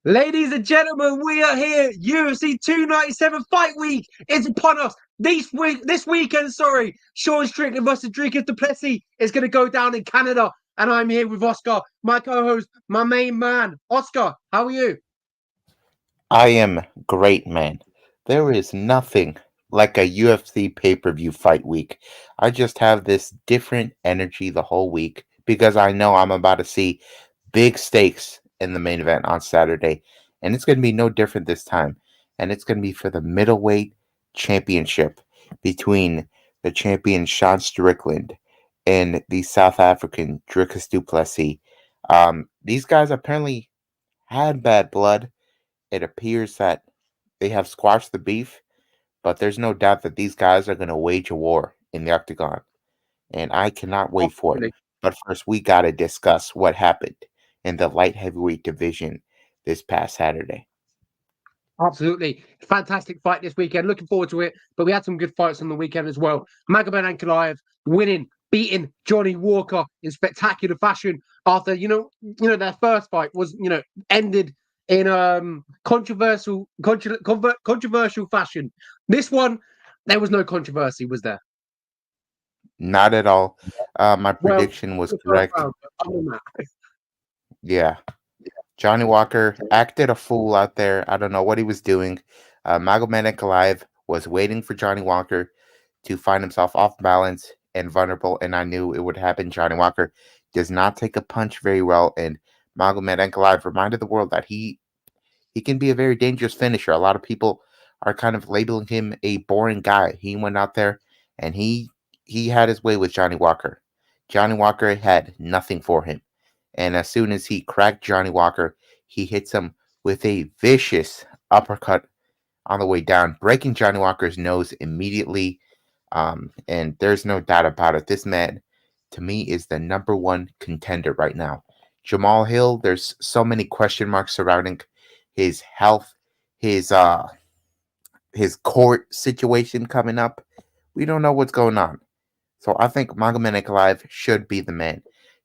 Ladies and gentlemen, we are here. UFC 297 fight week is upon us. This weekend, Sean Strickland versus Dricus du Plessis is going to go down in Canada. And I'm here with Oscar, my co-host, my main man. Oscar, how are you? I am great, man. There is nothing like a UFC pay-per-view fight week. I just have this different energy the whole week because I know I'm about to see big stakes in the main event on Saturday, and it's going to be no different this time. And it's going to be for the middleweight championship between the champion Sean Strickland and the South African Dricus du Plessis. These guys apparently had bad blood. It appears that they have squashed the beef, but there's no doubt that these guys are going to wage a war in the octagon, and I cannot wait for it. Absolutely. But first, we got to discuss what happened in the light heavyweight division this past Saturday. Absolutely. Fantastic fight this weekend. Looking forward to it. But we had some good fights on the weekend as well. Magomed Ankalaev beating Johnny Walker in spectacular fashion after, their first fight was, ended in controversial fashion. This one, there was no controversy, was there? Not at all. My Well, prediction was the first correct. round, but other than that, Yeah. Johnny Walker acted a fool out there. I don't know what he was doing. Magomed Ankalaev was waiting for Johnny Walker to find himself off balance and vulnerable, and I knew it would happen. Johnny Walker does not take a punch very well, and Magomed Ankalaev reminded the world that he can be a very dangerous finisher. A lot of people are kind of labeling him a boring guy. He went out there and he had his way with Johnny Walker. Johnny Walker had nothing for him. And as soon as he cracked Johnny Walker, he hits him with a vicious uppercut on the way down, breaking Johnny Walker's nose immediately. And there's no doubt about it. This man, to me, is the number one contender right now. Jamal Hill, there's so many question marks surrounding his health, his court situation coming up. We don't know what's going on. So I think Magomed Ankalaev should be the man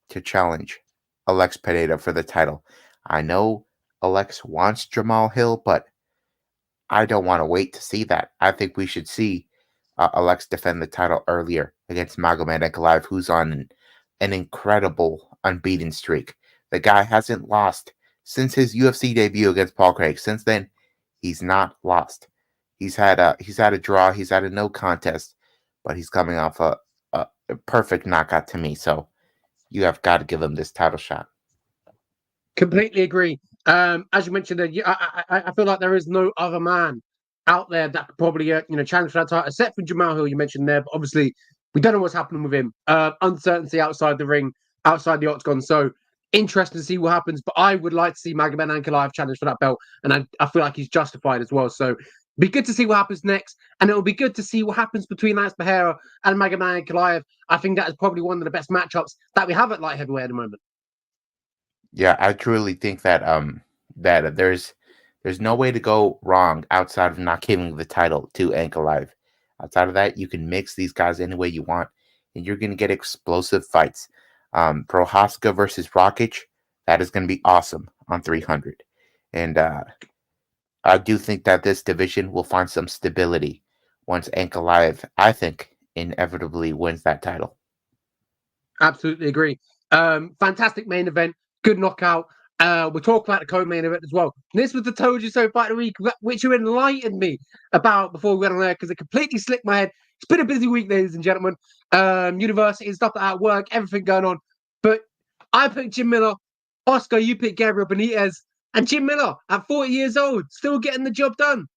to challenge Alex Pereira for the title. I know Alex wants Jamal Hill, but I don't want to wait to see that. I think we should see Alex defend the title earlier against Magomed Ankalaev, who's on an incredible unbeaten streak. The guy hasn't lost since his UFC debut against Paul Craig. Since then, he's not lost. He's had a draw. He's had a no contest, but he's coming off a perfect knockout to me. So you have got to give him this title shot. completely agree. As you mentioned, I feel like there is no other man out there that could probably, challenge for that title, except for Jamal Hill, you mentioned there. But obviously, we don't know what's happening with him. Uncertainty outside the ring, outside the octagon. So interesting to see what happens. But I would like to see Magomed Ankalaev challenge for that belt, and I feel like he's justified as well. So be good to see what happens next, and it'll be good to see what happens between Alex Pereira and Magomed Ankalaev. I think that is probably one of the best matchups that we have at light heavyweight at the moment. Yeah, I truly think that that there's no way to go wrong outside of not giving the title to Ankalaev. Outside of that, you can mix these guys any way you want, and you're gonna get explosive fights. Prohaska versus Rakic, that is gonna be awesome on 300, and I do think that this division will find some stability once Ankalaev, I think, inevitably wins that title. Absolutely agree. Fantastic main event, good knockout. We'll talk about the co-main event as well. This was the Told You So fight of the week, which you enlightened me about before we went on there because it completely slipped my head. It's been a busy week, ladies and gentlemen. University and stuff at work, everything going on. But I picked Jim Miller. Oscar, you picked Gabriel Benitez. And Jim Miller, at 40 years old, still getting the job done.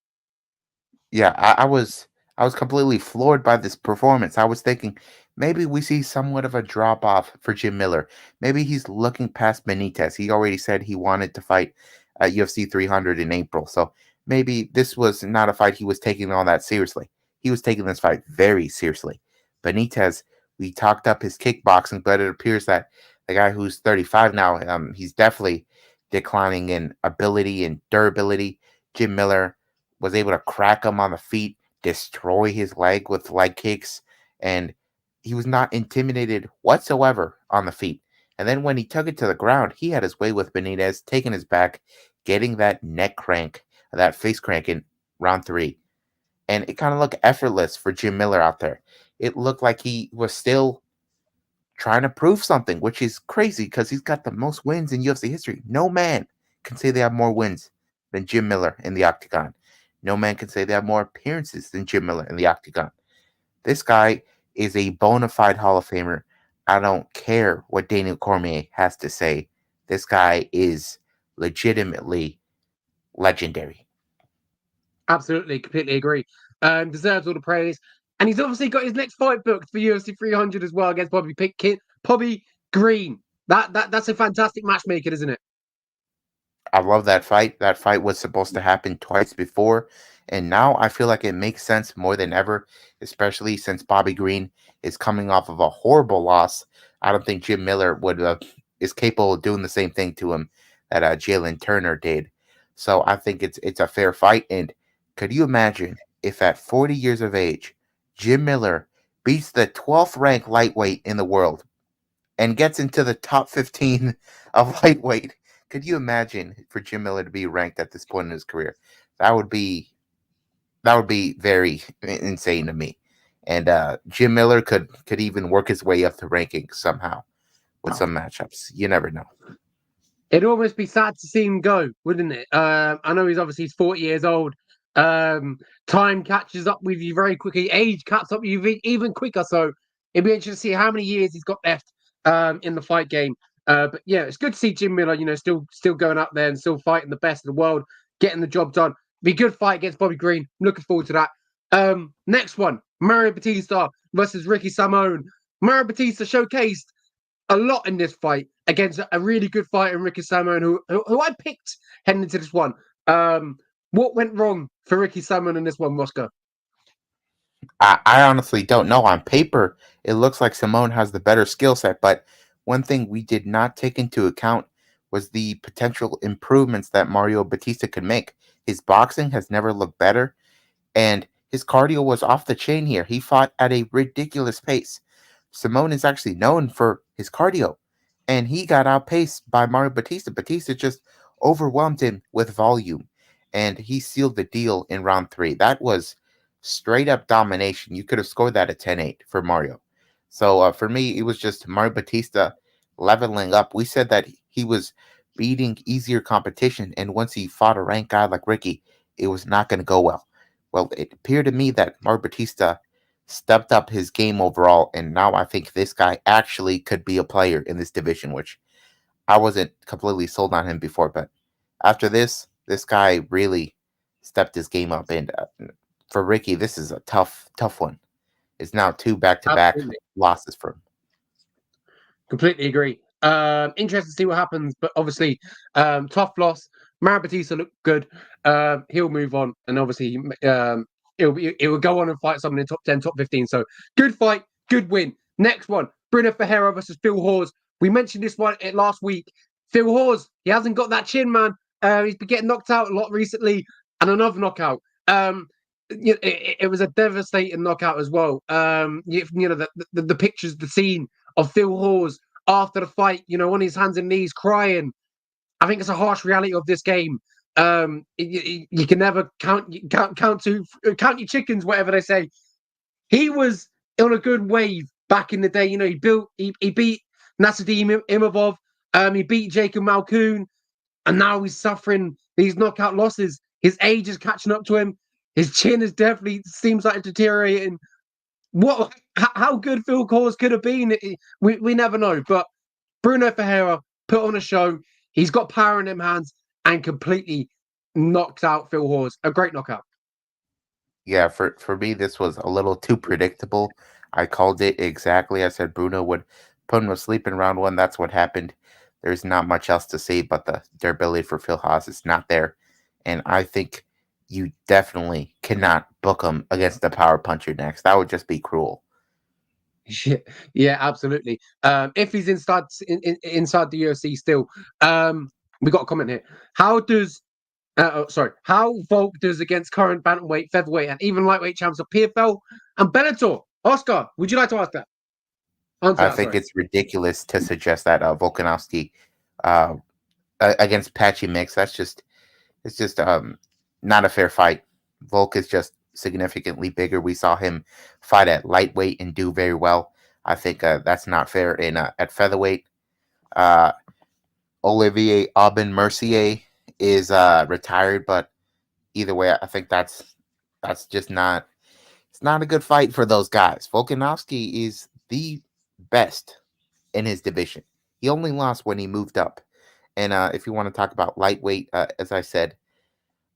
Yeah, I was completely floored by this performance. I was thinking maybe we see somewhat of a drop off for Jim Miller. Maybe he's looking past Benitez. He already said he wanted to fight at UFC 300 in April. So maybe this was not a fight he was taking all that seriously. He was taking this fight very seriously. Benitez, we talked up his kickboxing, but it appears that the guy who's 35 now, he's definitely declining in ability and durability. Jim Miller was able to crack him on the feet, destroy his leg with leg kicks, and he was not intimidated whatsoever on the feet. And then when he took it to the ground, he had his way with Benitez, taking his back, getting that neck crank, that face crank in round 3. And it kind of looked effortless for Jim Miller out there. It looked like he was still trying to prove something, which is crazy because he's got the most wins in UFC history. No man can say they have more wins than Jim Miller in the octagon. No man can say they have more appearances than Jim Miller in the octagon. This guy is a bona fide Hall of Famer. I don't care what Daniel Cormier has to say. This guy is legitimately legendary. Absolutely, completely agree. Deserves all the praise, and he's obviously got his next fight booked for UFC 300 as well against Bobby Green. That's a fantastic matchmaker, isn't it? I love that fight. That fight was supposed to happen twice before, and now I feel like it makes sense more than ever, especially since Bobby Green is coming off of a horrible loss. I don't think Jim Miller would is capable of doing the same thing to him that Jalen Turner did. So I think it's a fair fight. And could you imagine if at 40 years of age, Jim Miller beats the 12th ranked lightweight in the world and gets into the top 15 of lightweight? Could you imagine for Jim Miller to be ranked at this point in his career? That would be very insane to me. And Jim Miller could even work his way up the rankings somehow with some matchups. You never know. It'd almost be sad to see him go, wouldn't it? I know he's 40 years old. Time catches up with you very quickly. Age catches up with you even quicker. So it'd be interesting to see how many years he's got left in the fight game. But yeah, it's good to see Jim Miller, still going up there and still fighting the best in the world, getting the job done. Be a good fight against Bobby Green. I'm looking forward to that. Next one, Mario Batista versus Ricky Simón. Mario Batista showcased a lot in this fight against a really good fighter in Ricky Simón, who I picked heading into this one. What went wrong for Ricky Simón in this one, Moscow? I honestly don't know. On paper, it looks like Simón has the better skill set, but one thing we did not take into account was the potential improvements that Mario Batista could make. His boxing has never looked better, and his cardio was off the chain here. He fought at a ridiculous pace. Simón is actually known for his cardio, and he got outpaced by Mario Batista. Batista just overwhelmed him with volume, and he sealed the deal in round 3. That was straight up domination. You could have scored that at 10-8 for Mario. So for me, it was just Mario Batista leveling up. We said that he was beating easier competition, and once he fought a ranked guy like Ricky, it was not going to go well. Well, it appeared to me that Mario Batista stepped up his game overall, and now I think this guy actually could be a player in this division, which I wasn't completely sold on him before. But after this guy really stepped his game up, and for Ricky, this is a tough one. It's now 2 back-to-back losses for him. Completely agree. Interesting to see what happens, but obviously, tough loss. Mario Batista looked good. He'll move on, and obviously, it will go on and fight someone in top 10, top 15. So good fight, good win. Next one, Bruno Ferreira versus Phil Hawes. We mentioned this one last week. Phil Hawes, he hasn't got that chin, man. He's been getting knocked out a lot recently, and another knockout. It was a devastating knockout as well. The pictures, the scene of Phil Hawes after the fight, on his hands and knees crying. I think it's a harsh reality of this game. You can never count your chickens, whatever they say. He was on a good wave back in the day. He beat Nasruddin Imavov. He beat Jacob Malkoun, and now he's suffering these knockout losses. His age is catching up to him. His chin is definitely seems like it's deteriorating. How good Phil Hawes could have been, we never know. But Bruno Ferreira put on a show. He's got power in them hands and completely knocked out Phil Hawes. A great knockout. Yeah, for me, this was a little too predictable. I called it exactly. I said Bruno would put him to sleep in round 1. That's what happened. There's not much else to say, but the durability for Phil Hawes is not there. And I think you definitely cannot book him against the power puncher next. That would just be cruel. Yeah, absolutely. If he's inside the UFC still, we got a comment here. How Volk does against current bantamweight, featherweight, and even lightweight champs of PFL and Bellator? Oscar, would you like to ask that? I think it's ridiculous to suggest that Volkanovski against Patchy Mix. That's just It's just not a fair fight. Volk is just significantly bigger. We saw him fight at lightweight and do very well. I think that's not fair in at featherweight. Uh, Olivier Aubin Mercier is retired, but either way, I think that's just not it's not a good fight for those guys. Volkanovski is the best in his division. He only lost when he moved up. And if you want to talk about lightweight, as I said,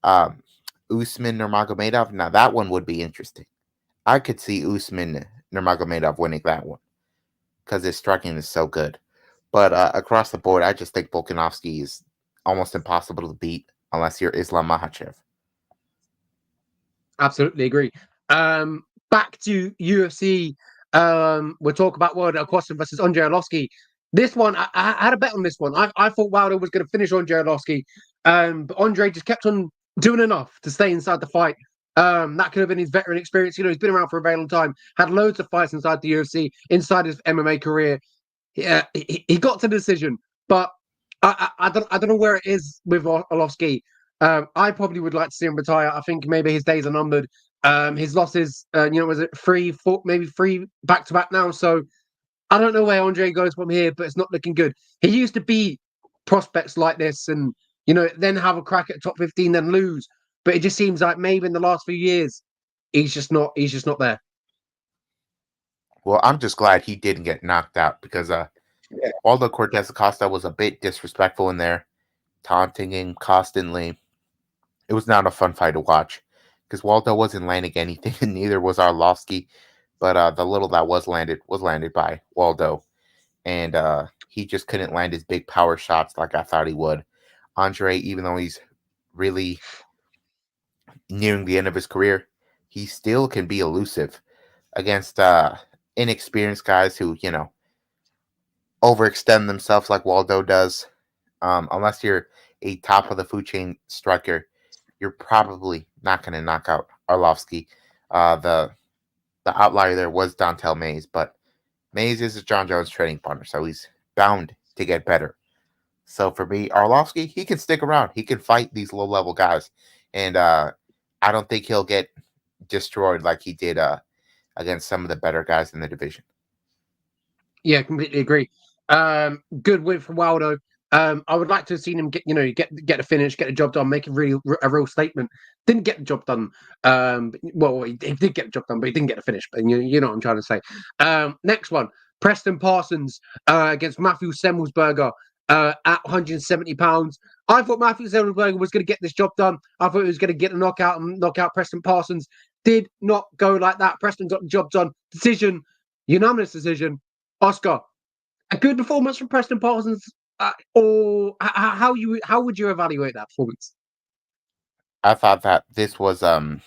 um, Usman Nurmagomedov. Now that one would be interesting. I could see Usman Nurmagomedov winning that one because his striking is so good. But across the board, I just think Volkanovski is almost impossible to beat unless you're Islam Makhachev. Absolutely agree. Back to UFC. We'll talk about Cortes-Acosta versus Andre Arlovski. This one, I had a bet on this one. I thought Wilder was going to finish Andre Arlovski, but Andre just kept on doing enough to stay inside the fight. That could have been his veteran experience. You know, he's been around for a very long time, had loads of fights inside the UFC, inside his MMA career. Yeah, he got to the decision, but I don't know where it is with Arlovski. I probably would like to see him retire. I think maybe his days are numbered. His losses, was it 3, 4, maybe 3 back to back now? So I don't know where Andre goes from here, but it's not looking good. He used to be prospects like this, and then have a crack at top 15, then lose. But it just seems like maybe in the last few years, he's just not there. Well, I'm just glad he didn't get knocked out because although Cortes-Acosta was a bit disrespectful in there, taunting him constantly, it was not a fun fight to watch because Waldo wasn't landing anything, and neither was Arlovski. But the little that was landed by Waldo, and he just couldn't land his big power shots like I thought he would. Andre, even though he's really nearing the end of his career, he still can be elusive against inexperienced guys who, overextend themselves like Waldo does. Unless you're a top of the food chain striker, you're probably not going to knock out Arlovski. The outlier there was Dontel Mays, but Mays is a John Jones training partner, so he's bound to get better. So for me, Arlovski, he can stick around. He can fight these low-level guys, and I don't think he'll get destroyed like he did against some of the better guys in the division. Yeah, completely agree. Good win for Waldo. I would like to have seen him get the finish, get the job done, make a real statement. Didn't get the job done. He did get the job done, but he didn't get the finish. But you know what I'm trying to say. Next one, Preston Parsons against Matthew Semmelsberger at 170 pounds. I thought Matthew Semmelsberger was going to get this job done. I thought he was going to get a knockout and knock out Preston Parsons. Did not go like that. Preston got the job done. Decision, unanimous decision. Oscar, a good performance from Preston Parsons, or how would you evaluate that performance? I thought that this was a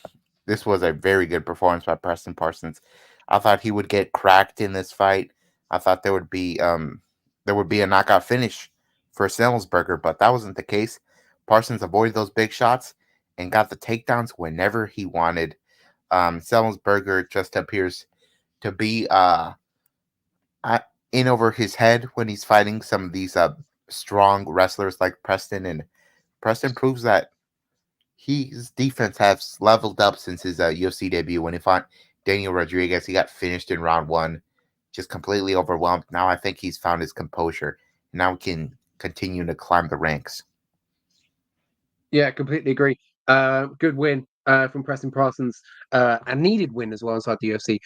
very good performance by Preston Parsons. I thought he would get cracked in this fight. I thought there would be a knockout finish for Semmelsberger, but that wasn't the case. Parsons avoided those big shots and got the takedowns whenever he wanted. Semmelsberger just appears to be in over his head when he's fighting some of these strong wrestlers like Preston, and Preston proves that his defense has leveled up since his UFC debut. When he fought Daniel Rodriguez, he got finished in round 1, just completely overwhelmed. Now I think he's found his composure. Now he can continue to climb the ranks. Yeah, completely agree. Good win from Preston Parsons. A needed win as well inside the UFC.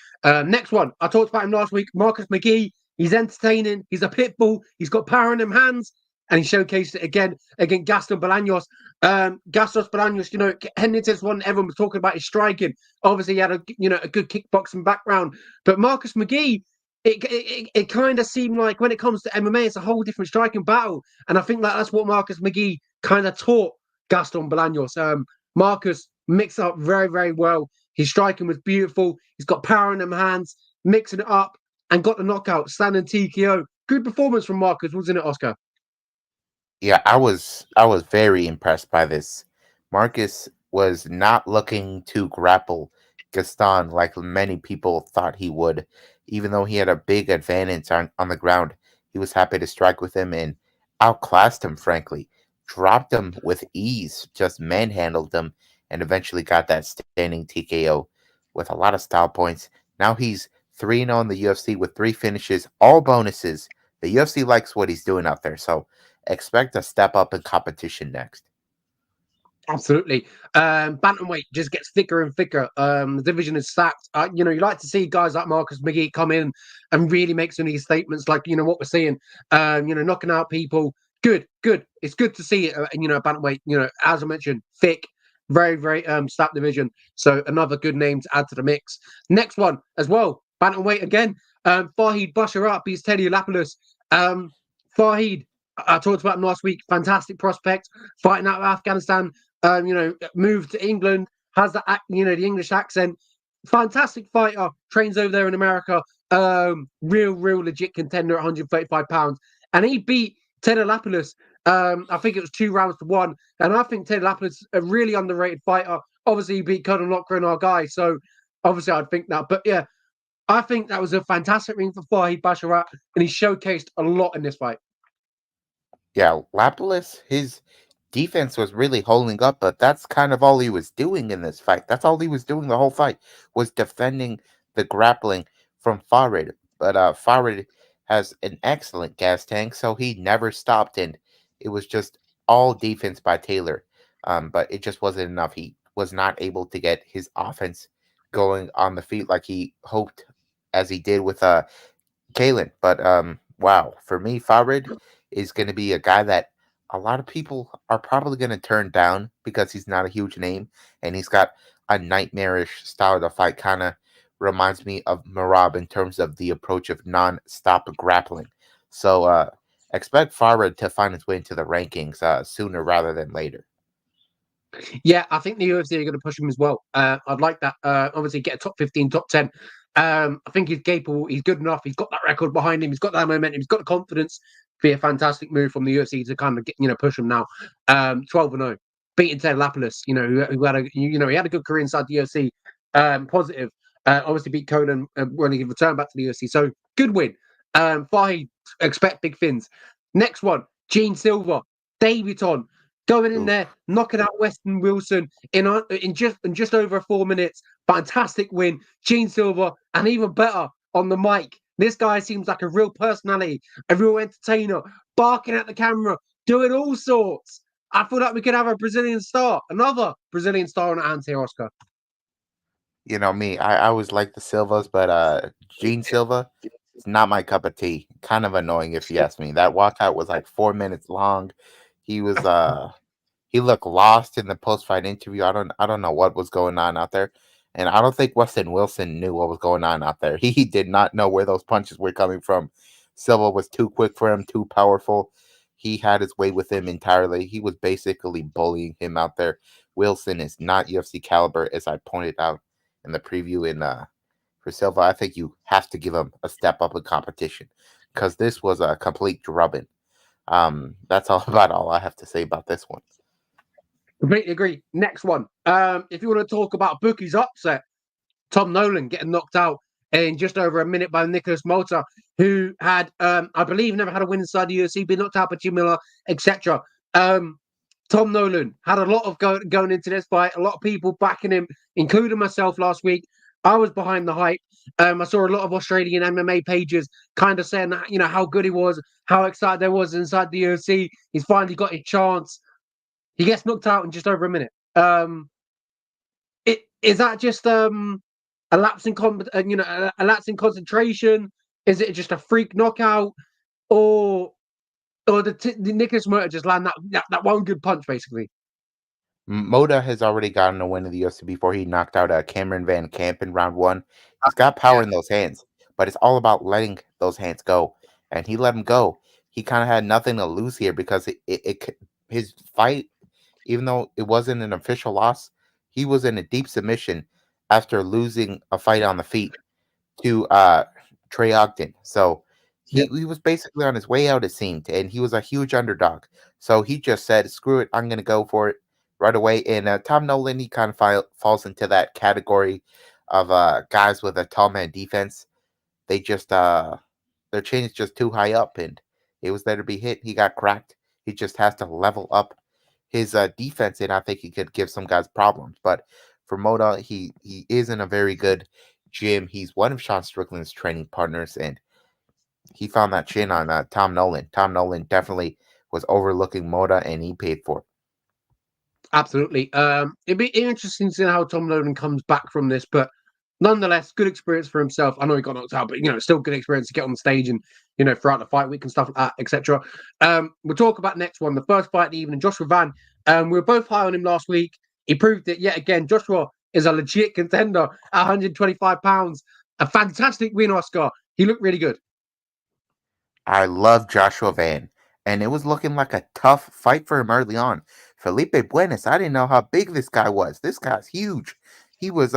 Next one, I talked about him last week. Marcus McGee. He's entertaining. He's a pit bull. He's got power in them hands. And he showcased it again against Gaston Bolaños. Gaston Bolaños, heading into this one, everyone was talking about his striking. Obviously, he had a good kickboxing background. But Marcus McGee, it kind of seemed like when it comes to MMA, it's a whole different striking battle. And I think that's what Marcus McGee kind of taught Gaston Bolaños. Marcus mixed up very, very well. His striking was beautiful. He's got power in them hands, mixing it up, and got the knockout, standing TKO. Good performance from Marcus, wasn't it, Oscar? Yeah, I was very impressed by this. Marcus was not looking to grapple Gaston like many people thought he would. Even though he had a big advantage on the ground, he was happy to strike with him and outclassed him, frankly. dropped him with ease, just manhandled him, and eventually got that standing TKO with a lot of style points. Now he's 3-0 in the UFC with 3 finishes, all bonuses. The UFC likes what he's doing out there, so expect a step up in competition next. Absolutely. Bantamweight just gets thicker and thicker. The division is stacked. You like to see guys like Marcus McGee come in and really make some of these statements, like what we're seeing. Knocking out people. Good, good. It's good to see it. Bantamweight. As I mentioned, thick, very, very stacked division. So another good name to add to the mix. Next one as well. Bantamweight again. Fahid Basharat beats Teddy Lapidus. Fahid, I talked about him last week. Fantastic prospect, fighting out of Afghanistan. Moved to England, has the the English accent. Fantastic fighter, trains over there in America. Real legit contender at 135 pounds, and he beat Teddy Lapidus. I think it was 2 rounds to 1, and I think Teddy Lapidus a really underrated fighter. Obviously, he beat Conor Lockran, our guy, so obviously I'd think that. But yeah, I think that was a fantastic ring for Fahid Basharat, and he showcased a lot in this fight. Yeah, Lapidus, his defense was really holding up, but that's kind of all he was doing in this fight. That's all he was doing the whole fight, was defending the grappling from Farid. But Farid has an excellent gas tank, so he never stopped, and it was just all defense by Taylor. But it just wasn't enough. He was not able to get his offense going on the feet like he hoped, as he did with Kalen. But wow, for me, Farid is going to be a guy that a lot of people are probably going to turn down because he's not a huge name and he's got a nightmarish style to fight. Kind of reminds me of Marab in terms of the approach of non-stop grappling. So expect Farid to find his way into the rankings sooner rather than later. Yeah, I think the UFC are going to push him as well. I'd like that. Obviously, get a top 15, top 10. I think he's capable. He's good enough. He's got that record behind him. He's got that momentum. He's got the confidence. Be a fantastic move from the UFC to kind of get push him now. 12-0, beating Ted Lapidus. Who had he had a good career inside the UFC. Positive. Obviously beat Conan when he returned back to the UFC. So good win. Fahid, expect big things. Next one, Gene Silva, debutant. Going in there, knocking out Weston Wilson in just over 4 minutes. Fantastic win. Gene Silva, and even better on the mic. This guy seems like a real personality, a real entertainer, barking at the camera, doing all sorts. I feel like we could have a Brazilian star, another Brazilian star on our hands here, Oscar. You know me, I always like the Silvas, but Gene Silva, it's not my cup of tea. Kind of annoying if you ask me. That walkout was like 4 minutes long. He was he looked lost in the post fight interview. I don't know what was going on out there. And I don't think Weston Wilson knew what was going on out there. He did not know where those punches were coming from. Silva was too quick for him, too powerful. He had his way with him entirely. He was basically bullying him out there. Wilson is not UFC caliber, as I pointed out in the preview for Silva. I think you have to give him a step up in competition because this was a complete drubbing. That's all about all I have to say about this one. Completely agree. Next one. If you want to talk about Bookie's upset, Tom Nolan getting knocked out in just over a minute by Nicholas Malta, who had, I believe, never had a win inside the UFC, been knocked out by Jim Miller, etc. Tom Nolan had a lot of going into this fight, a lot of people backing him, including myself last week. I was behind the hype. I saw a lot of Australian MMA pages kind of saying that, how good he was, how excited there was inside the UFC. He's finally got his chance. He gets knocked out in just over a minute. Is that just a lapse in a lapse in concentration? Is it just a freak knockout, or did Nicholas Murta just land that one good punch basically? Moda has already gotten a win in the UFC before he knocked out Cameron Van Camp in round 1. He's got power in those hands, but it's all about letting those hands go. And he let him go. He kind of had nothing to lose here because his fight, even though it wasn't an official loss, he was in a deep submission after losing a fight on the feet to Trey Ogden. So he was basically on his way out, it seemed, and he was a huge underdog. So he just said, screw it, I'm going to go for it right away. And Tom Nolan, he kind of falls into that category of guys with a tall man defense. They just, their chin is just too high up, and it was there to be hit. He got cracked. He just has to level up his defense, and I think he could give some guys problems. But for Moda, he is in a very good gym. He's one of Sean Strickland's training partners, and he found that chin on Tom Nolan. Tom Nolan definitely was overlooking Moda, and he paid for it. Absolutely. It'd be interesting to see how Tom Nolan comes back from this, but nonetheless, good experience for himself. I know he got knocked out, but still good experience to get on stage and throughout the fight week and stuff like that, etc. We'll talk about next one, the first fight of the evening, Joshua Van. We were both high on him last week. He proved it yet again. Joshua is a legit contender at 125 pounds. A fantastic win, Oscar. He looked really good. I love Joshua Van, and it was looking like a tough fight for him early on. Felipe Buenas, I didn't know how big this guy was. This guy's huge. He was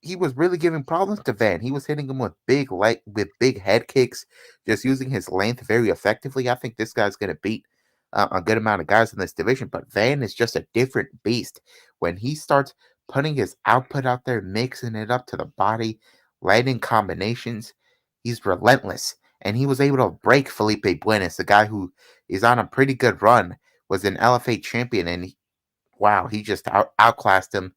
he was really giving problems to Van. He was hitting him with big head kicks, just using his length very effectively. I think this guy's going to beat a good amount of guys in this division, but Van is just a different beast. When he starts putting his output out there, mixing it up to the body, landing combinations, he's relentless. And he was able to break Felipe Buenas, the guy who is on a pretty good run, was an LFA champion, and wow, he just outclassed him.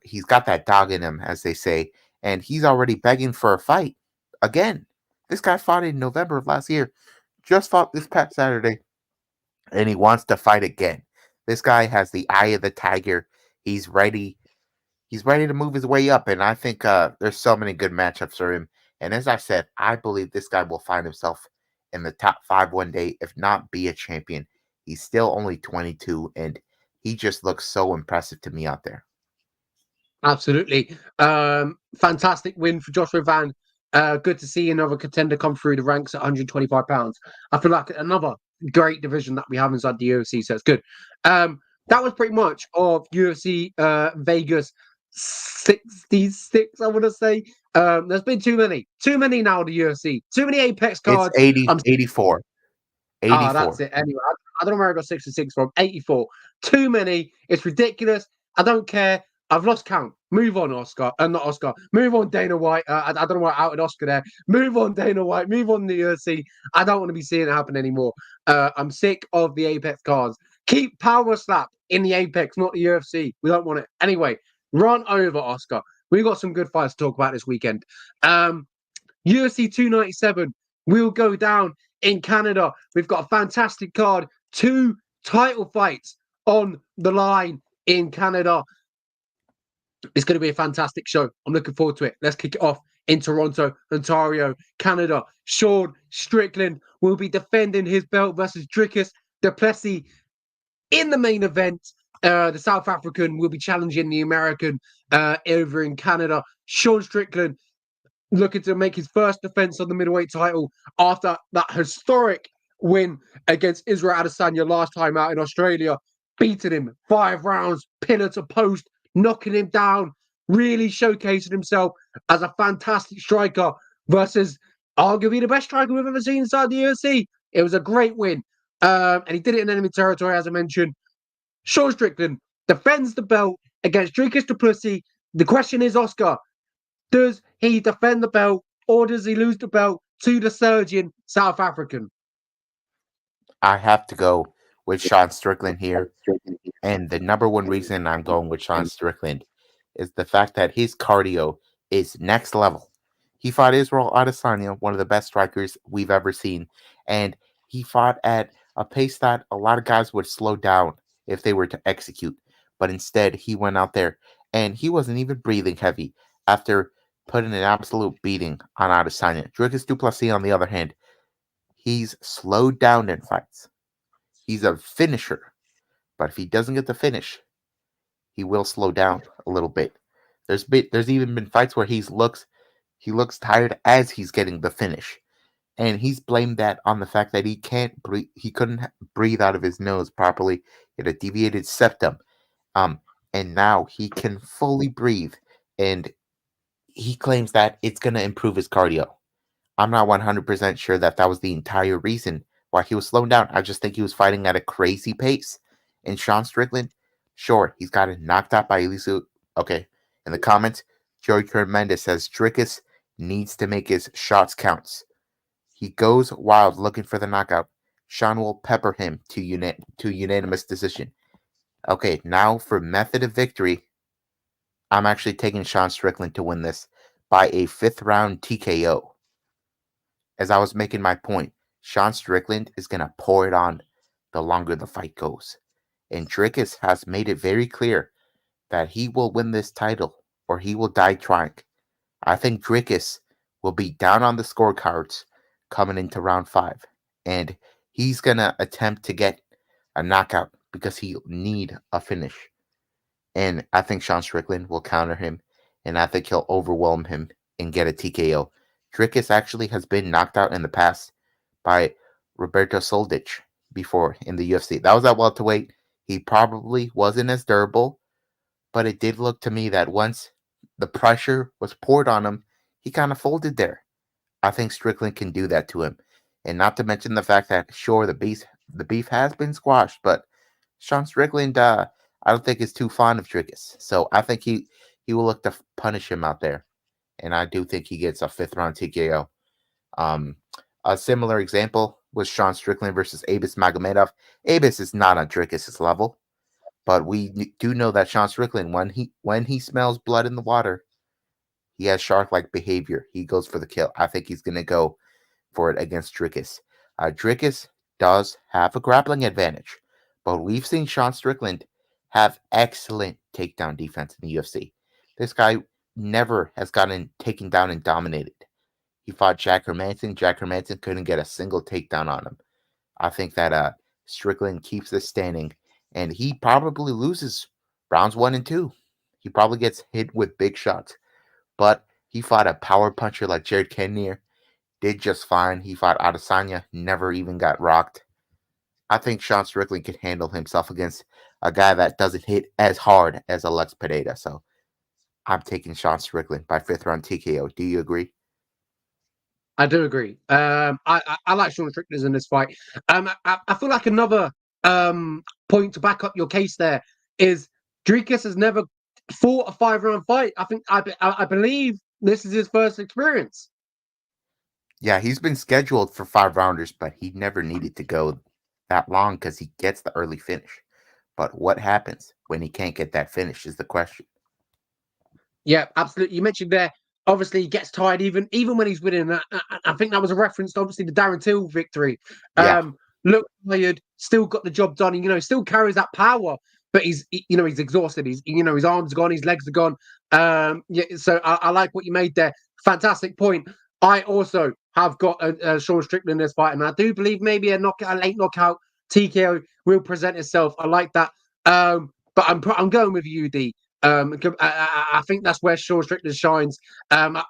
He's got that dog in him, as they say, and he's already begging for a fight again. This guy fought in November of last year, just fought this past Saturday, and he wants to fight again. This guy has the eye of the tiger. He's ready. He's ready to move his way up, and I think there's so many good matchups for him. And as I said, I believe this guy will find himself in the top 5 one day, if not be a champion. He's still only 22, and he just looks so impressive to me out there. Absolutely. Fantastic win for Joshua Van. Good to see another contender come through the ranks at 125 pounds. I feel like another great division that we have inside the UFC, so it's good. That was pretty much of UFC Vegas 66, I want to say. There's been too many now, the UFC. Too many Apex cards. It's 84. 84. That's it. Anyway, I don't know where I got 66 from. 84. Too many. It's ridiculous. I don't care. I've lost count. Move on, Oscar. Not Oscar. Move on, Dana White. I don't know why I outed Oscar there. Move on, Dana White. Move on, the UFC. I don't want to be seeing it happen anymore. I'm sick of the Apex cards. Keep Power Slap in the Apex, not the UFC. We don't want it. Anyway, run over, Oscar. We got some good fights to talk about this weekend. UFC 297 will go down in Canada. We've got a fantastic card. 2 title fights on the line in Canada. It's going to be a fantastic show. I'm looking forward to it. Let's kick it off in Toronto, Ontario, Canada. Sean Strickland will be defending his belt versus Dricus du Plessis in the main event. The South African will be challenging the American over in Canada. Sean Strickland looking to make his first defense on the middleweight title after that historic win against Israel Adesanya last time out in Australia, beating him 5 rounds, pillar to post, knocking him down, really showcasing himself as a fantastic striker versus arguably the best striker we've ever seen inside the UFC. It was a great win. And he did it in enemy territory, as I mentioned. Sean Strickland defends the belt against Dricus du Plessis. The question is, Oscar, does he defend the belt or does he lose the belt to the surgeon South African? I have to go with Sean Strickland here. And the number one reason I'm going with Sean Strickland is the fact that his cardio is next level. He fought Israel Adesanya, one of the best strikers we've ever seen. And he fought at a pace that a lot of guys would slow down if they were to execute. But instead, he went out there and he wasn't even breathing heavy after putting an absolute beating on Adesanya. Dricus du Plessis, on the other hand, he's slowed down in fights. He's a finisher. But if he doesn't get the finish, he will slow down a little bit. There's even been fights where he looks tired as he's getting the finish. And he's blamed that on the fact that he can't breathe. He couldn't breathe out of his nose properly. He had a deviated septum. And now he can fully breathe. And he claims that it's going to improve his cardio. I'm not 100% sure that was the entire reason why he was slowing down. I just think he was fighting at a crazy pace. And Sean Strickland, sure, he's got it knocked out by Elisu. Okay, in the comments, Joey Mendez says Dricus needs to make his shots counts. He goes wild looking for the knockout. Sean will pepper him to unanimous decision. Okay, now for method of victory, I'm actually taking Sean Strickland to win this by a 5th round TKO. As I was making my point, Sean Strickland is going to pour it on the longer the fight goes. And Dricus has made it very clear that he will win this title or he will die trying. I think Dricus will be down on the scorecards coming into round 5. And he's going to attempt to get a knockout because he'll need a finish. And I think Sean Strickland will counter him, and I think he'll overwhelm him and get a TKO. Dricus actually has been knocked out in the past by Roberto Soldic before in the UFC. That was at welterweight. He probably wasn't as durable, but it did look to me that once the pressure was poured on him, he kind of folded there. I think Strickland can do that to him. And not to mention the fact that, sure, the beef has been squashed, but Sean Strickland, I don't think is too fond of Dricus. So I think he will look to punish him out there. And I do think he gets a 5th round TKO. A similar example was Sean Strickland versus Abus Magomedov. Abus is not on Dricus' level, but we do know that Sean Strickland, when he smells blood in the water, he has shark-like behavior. He goes for the kill. I think he's going to go for it against Dricus. Dricus does have a grappling advantage, but we've seen Sean Strickland have excellent takedown defense in the UFC. This guy never has gotten taken down and dominated. He fought Jack Hermanson. Jack Hermanson couldn't get a single takedown on him. I think that Strickland keeps this standing, and he probably loses rounds 1 and 2. He probably gets hit with big shots, but he fought a power puncher like Jared Cannonier, did just fine. He fought Adesanya, never even got rocked. I think Sean Strickland can handle himself against a guy that doesn't hit as hard as Alex Pereira. So I'm taking Sean Strickland by 5th round TKO. Do you agree? I do agree. I like Sean Strickland in this fight. I feel like another point to back up your case there is Dricus has never fought a 5-round fight. I believe this is his first experience. Yeah, he's been scheduled for 5 rounders, but he never needed to go that long because he gets the early finish. But what happens when he can't get that finish is the question. Yeah, absolutely. You mentioned there, obviously he gets tired even when he's winning. I think that was a reference to obviously the Darren Till victory. Yeah. Look tired, still got the job done. Still carries that power, but he's exhausted. His arms are gone, his legs are gone. Yeah, so I like what you made there. Fantastic point. I also have got a Sean Strickland in this fight, and I do believe maybe a late knockout TKO will present itself. I like that. But I'm going with you, D. I think that's where Sean Strickland shines.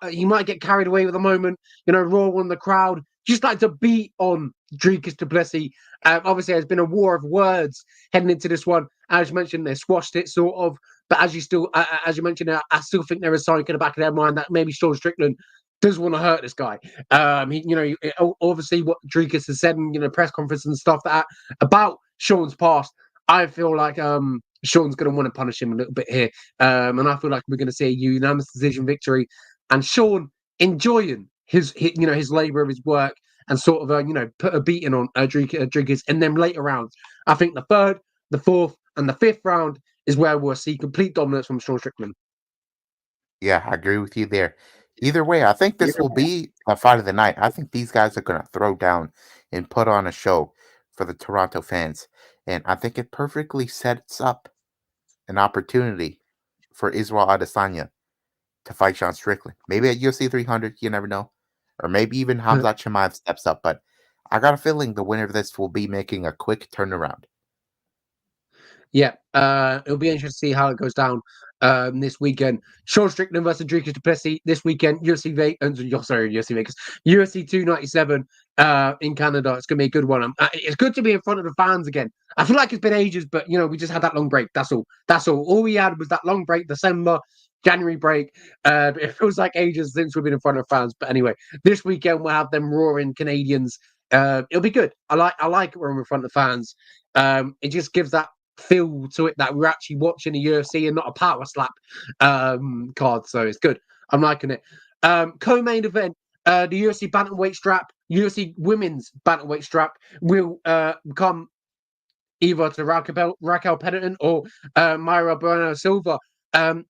He might get carried away with the moment, roar on the crowd, just like to beat on Dricus du Plessis. Obviously, there's been a war of words heading into this one. As you mentioned, they squashed it sort of, but as you mentioned, I still think there is something in the back of their mind that maybe Sean Strickland does want to hurt this guy. Obviously what Dricus has said in press conference and stuff about Sean's past. I feel like Sean's going to want to punish him a little bit here, and I feel like we're going to see a unanimous decision victory, and Sean enjoying his labor of his work and sort of put a beating on Dricus in them later rounds. I think the 3rd, the 4th, and the 5th round is where we'll see complete dominance from Sean Strickland. Yeah, I agree with you there. Either way, I think this will be a fight of the night. I think these guys are going to throw down and put on a show for the Toronto fans. And I think it perfectly sets up an opportunity for Israel Adesanya to fight Sean Strickland. Maybe at UFC 300, you never know. Or maybe even Hamzat Chimaev steps up. But I got a feeling the winner of this will be making a quick turnaround. Yeah, it'll be interesting to see how it goes down this weekend. Sean Strickland versus Dricus du Plessis this weekend. UFC Vegas, UFC 297 in Canada. It's gonna be a good one. It's good to be in front of the fans again. I feel like it's been ages, but we just had that long break. That's all. All we had was that long break, December, January break. It feels like ages since we've been in front of fans. But anyway, this weekend we'll have them roaring Canadians. It'll be good. I like it when we're in front of the fans. It just gives that feel to it that we're actually watching the UFC and not a power slap card. So it's good. I'm liking it. Co-main event, the UFC bantamweight strap, UFC women's bantamweight strap will come either to Raquel Pennington or Mayra Bueno Silva.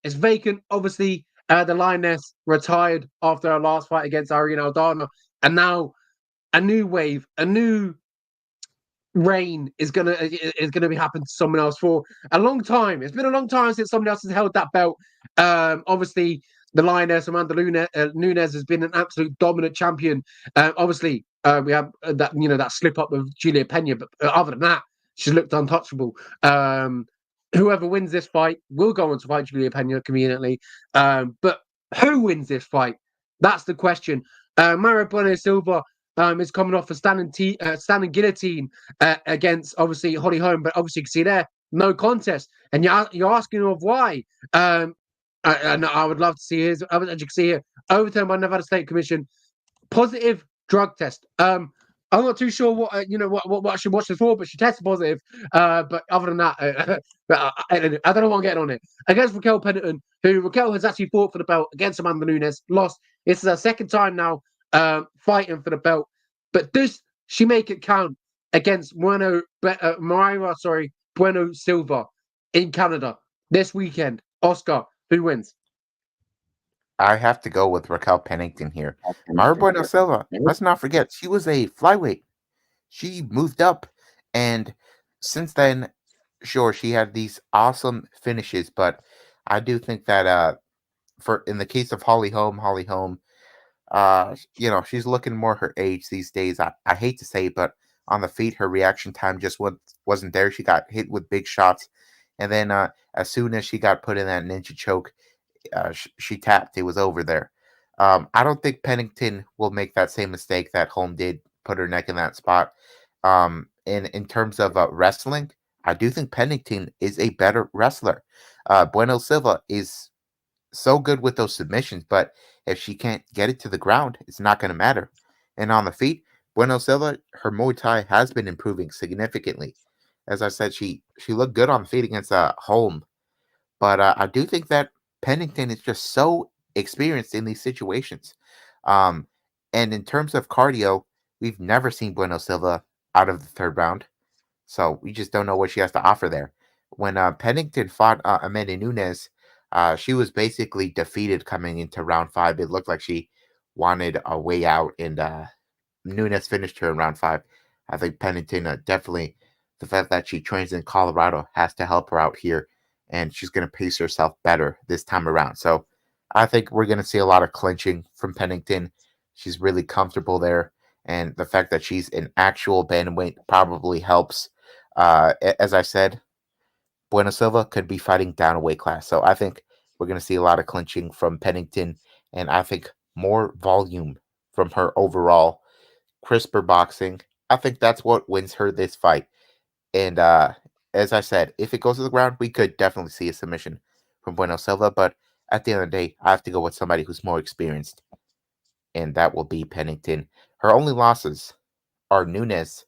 It's vacant. Obviously, the Lioness retired after her last fight against Irene Aldana, and now a new wave, a new reign is gonna be happening to someone else for a long time. It's been a long time since somebody else has held that belt. Obviously, the Lioness Amanda Nunes has been an absolute dominant champion. Obviously, we have that slip up with Julia Pena, but other than that, she's looked untouchable. Whoever wins this fight will go on to fight Julia Pena conveniently. But who wins this fight? That's the question. Mario Bueno Silva is coming off a standing guillotine against obviously Holly Holm, but obviously you can see there no contest, and you're asking of why. I would love to see his. As you can see here, overturned by Nevada State Commission, positive drug test. I'm not too sure what what I should watch this for, but she tested positive. But other than that, I don't know what I'm getting on it. Against Raquel Pennington, who Raquel has actually fought for the belt against Amanda Nunes, lost. This is her second time now fighting for the belt. But does she make it count against Bueno Silva in Canada this weekend? Oscar, who wins? I have to go with Raquel Pennington here. Mayra Bueno Silva, let's not forget, she was a flyweight. She moved up, and since then, sure, she had these awesome finishes, but I do think that for in the case of Holly Holm, she's looking more her age these days. I hate to say it, but on the feet, her reaction time just wasn't there. She got hit with big shots, and then as soon as she got put in that ninja choke, she tapped. It was over there. I don't think Pennington will make that same mistake that Holm did, put her neck in that spot. In terms of wrestling, I do think Pennington is a better wrestler. Bueno Silva is so good with those submissions, but if she can't get it to the ground, it's not going to matter. And on the feet, Bueno Silva, her Muay Thai has been improving significantly. As I said, she looked good on the feet against Holm, but I do think that Pennington is just so experienced in these situations. Um, and in terms of cardio, we've never seen Bueno Silva out of the third round. So we just don't know what she has to offer there. When Pennington fought Amanda Nunes, she was basically defeated coming into round 5. It looked like she wanted a way out, and Nunes finished her in round 5. I think Pennington definitely, the fact that she trains in Colorado has to help her out here, and she's going to pace herself better this time around. So I think we're going to see a lot of clinching from Pennington. She's really comfortable there, and the fact that she's an actual bantamweight probably helps. As I said, Bueno Silva could be fighting down a weight class. So I think we're going to see a lot of clinching from Pennington, and I think more volume from her overall, crisper boxing. I think that's what wins her this fight. And as I said, if it goes to the ground, we could definitely see a submission from Bueno Silva. But at the end of the day, I have to go with somebody who's more experienced, and that will be Pennington. Her only losses are Nunes,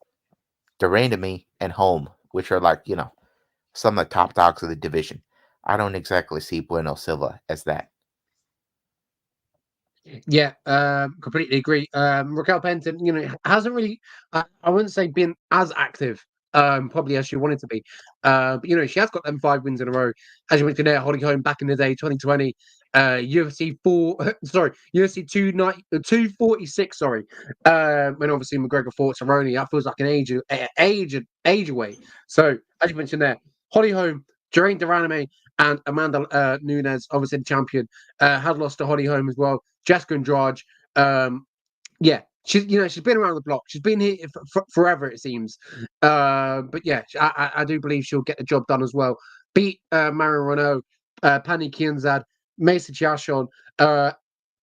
Durandamy, and Holm, which are some of the top dogs of the division. I don't exactly see Bueno Silva as that. Yeah, completely agree. Raquel Pennington, hasn't really, I wouldn't say been as active, probably as she wanted to be. But she has got them 5 wins in a row. As you mentioned there, Holly Holm back in the day, 2020, UFC 246, sorry. When obviously McGregor fought Cerrone, that feels like an age away. So as you mentioned there, Holly Holm, Jane Duraname, and Amanda Nunes, obviously the champion, had lost to Holly Holm as well. Jessica Andrade, she's been around the block. She's been here for forever, it seems. But yeah, I do believe she'll get the job done as well. Beat Marion Renault, Pani Kianzad, Mason Chiachon,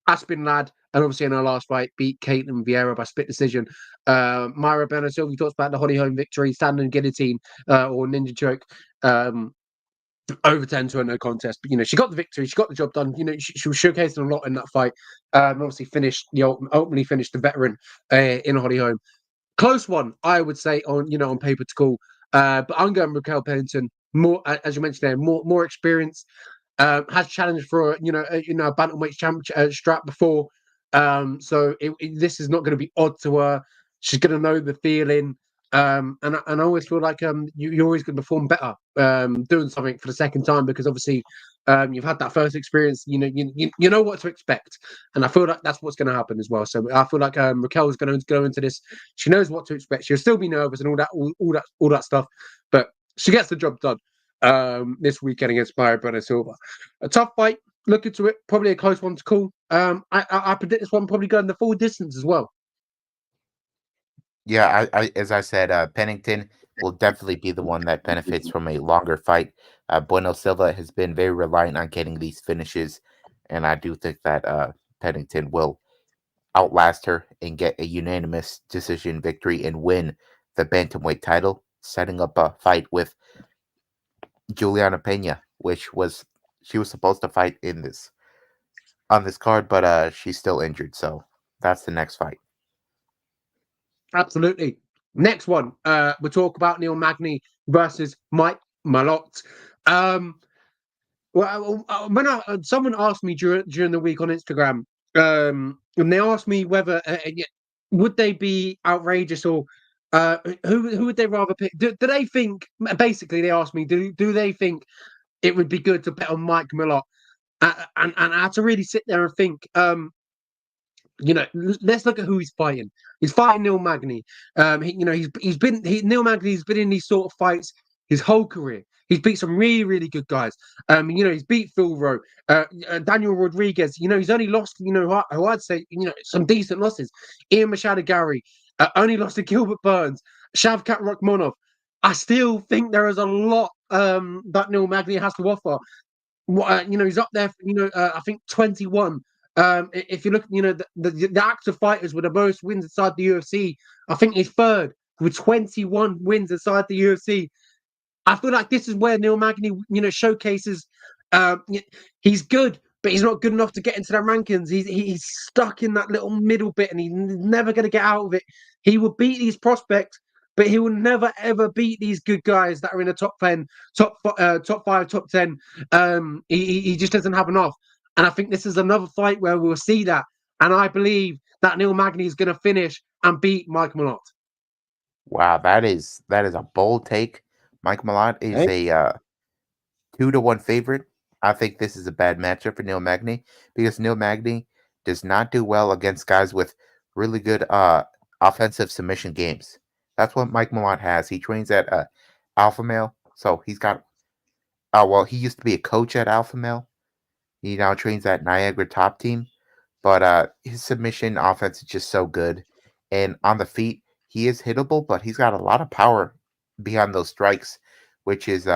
Aspen Ladd, and obviously in her last fight, beat Caitlin Vieira by split decision. Mayra Bueno Silva, we talked about the Holly Holm victory, standing guillotine or ninja choke. Overturned to a no contest, but she got the victory, she got the job done. She was showcasing a lot in that fight. Obviously ultimately finished the veteran in Holly Holm. Close one, I would say, on paper to call. But I'm going Raquel Pennington, more as you mentioned there, more experience. Has challenged for a bantamweight strap before. So this is not going to be odd to her. She's going to know the feeling. And I always feel like you're always going to perform better doing something for the second time, because obviously you've had that first experience. You know what to expect, and I feel like that's what's going to happen as well. So I feel like Raquel's going to go into this. She knows what to expect. She'll still be nervous and all that stuff, but she gets the job done this weekend against Marc-André Silva. A tough fight. Look into it. Probably a close one to call. I predict this one probably going the full distance as well. Yeah, as I said, Pennington will definitely be the one that benefits from a longer fight. Bueno Silva has been very reliant on getting these finishes, and I do think that Pennington will outlast her and get a unanimous decision victory and win the bantamweight title, setting up a fight with Juliana Pena, which was she was supposed to fight in this on this card, but she's still injured, so that's the next fight. Absolutely. Next one, we'll talk about Neil Magny versus Mike Malott. When someone asked me during the week on Instagram, and they asked me whether would they be outrageous or who would they rather pick? Do they think? Basically, they asked me, do they think it would be good to bet on Mike Malott? And I had to really sit there and think. Let's look at who he's fighting. He's fighting Neil Magny. Neil Magny's been in these sort of fights his whole career. He's beat some really, really good guys. He's beat Phil Rowe, Daniel Rodriguez. He's only lost, who I'd say, some decent losses. Ian Machado Gary, only lost to Gilbert Burns, Shavkat Rakhmonov. I still think there is a lot that Neil Magny has to offer. He's up there. I think 21. If you look, the active fighters with the most wins inside the UFC, I think he's third with 21 wins inside the UFC. I feel like this is where Neil Magny, showcases. He's good, but he's not good enough to get into the rankings. He's stuck in that little middle bit, and he's never going to get out of it. He will beat these prospects, but he will never ever beat these good guys that are in the top 10, top 5, top 10. He just doesn't have enough. And I think this is another fight where we'll see that. And I believe that Neil Magny is going to finish and beat Mike Malott. Wow, that is a bold take. Mike Malott is a 2-1 favorite. I think this is a bad matchup for Neil Magny because Neil Magny does not do well against guys with really good offensive submission games. That's what Mike Malott has. He trains at Alpha Male, so he's got. He used to be a coach at Alpha Male. He now trains at Niagara Top Team, but his submission offense is just so good, and on the feet he is hittable, but he's got a lot of power behind those strikes, which is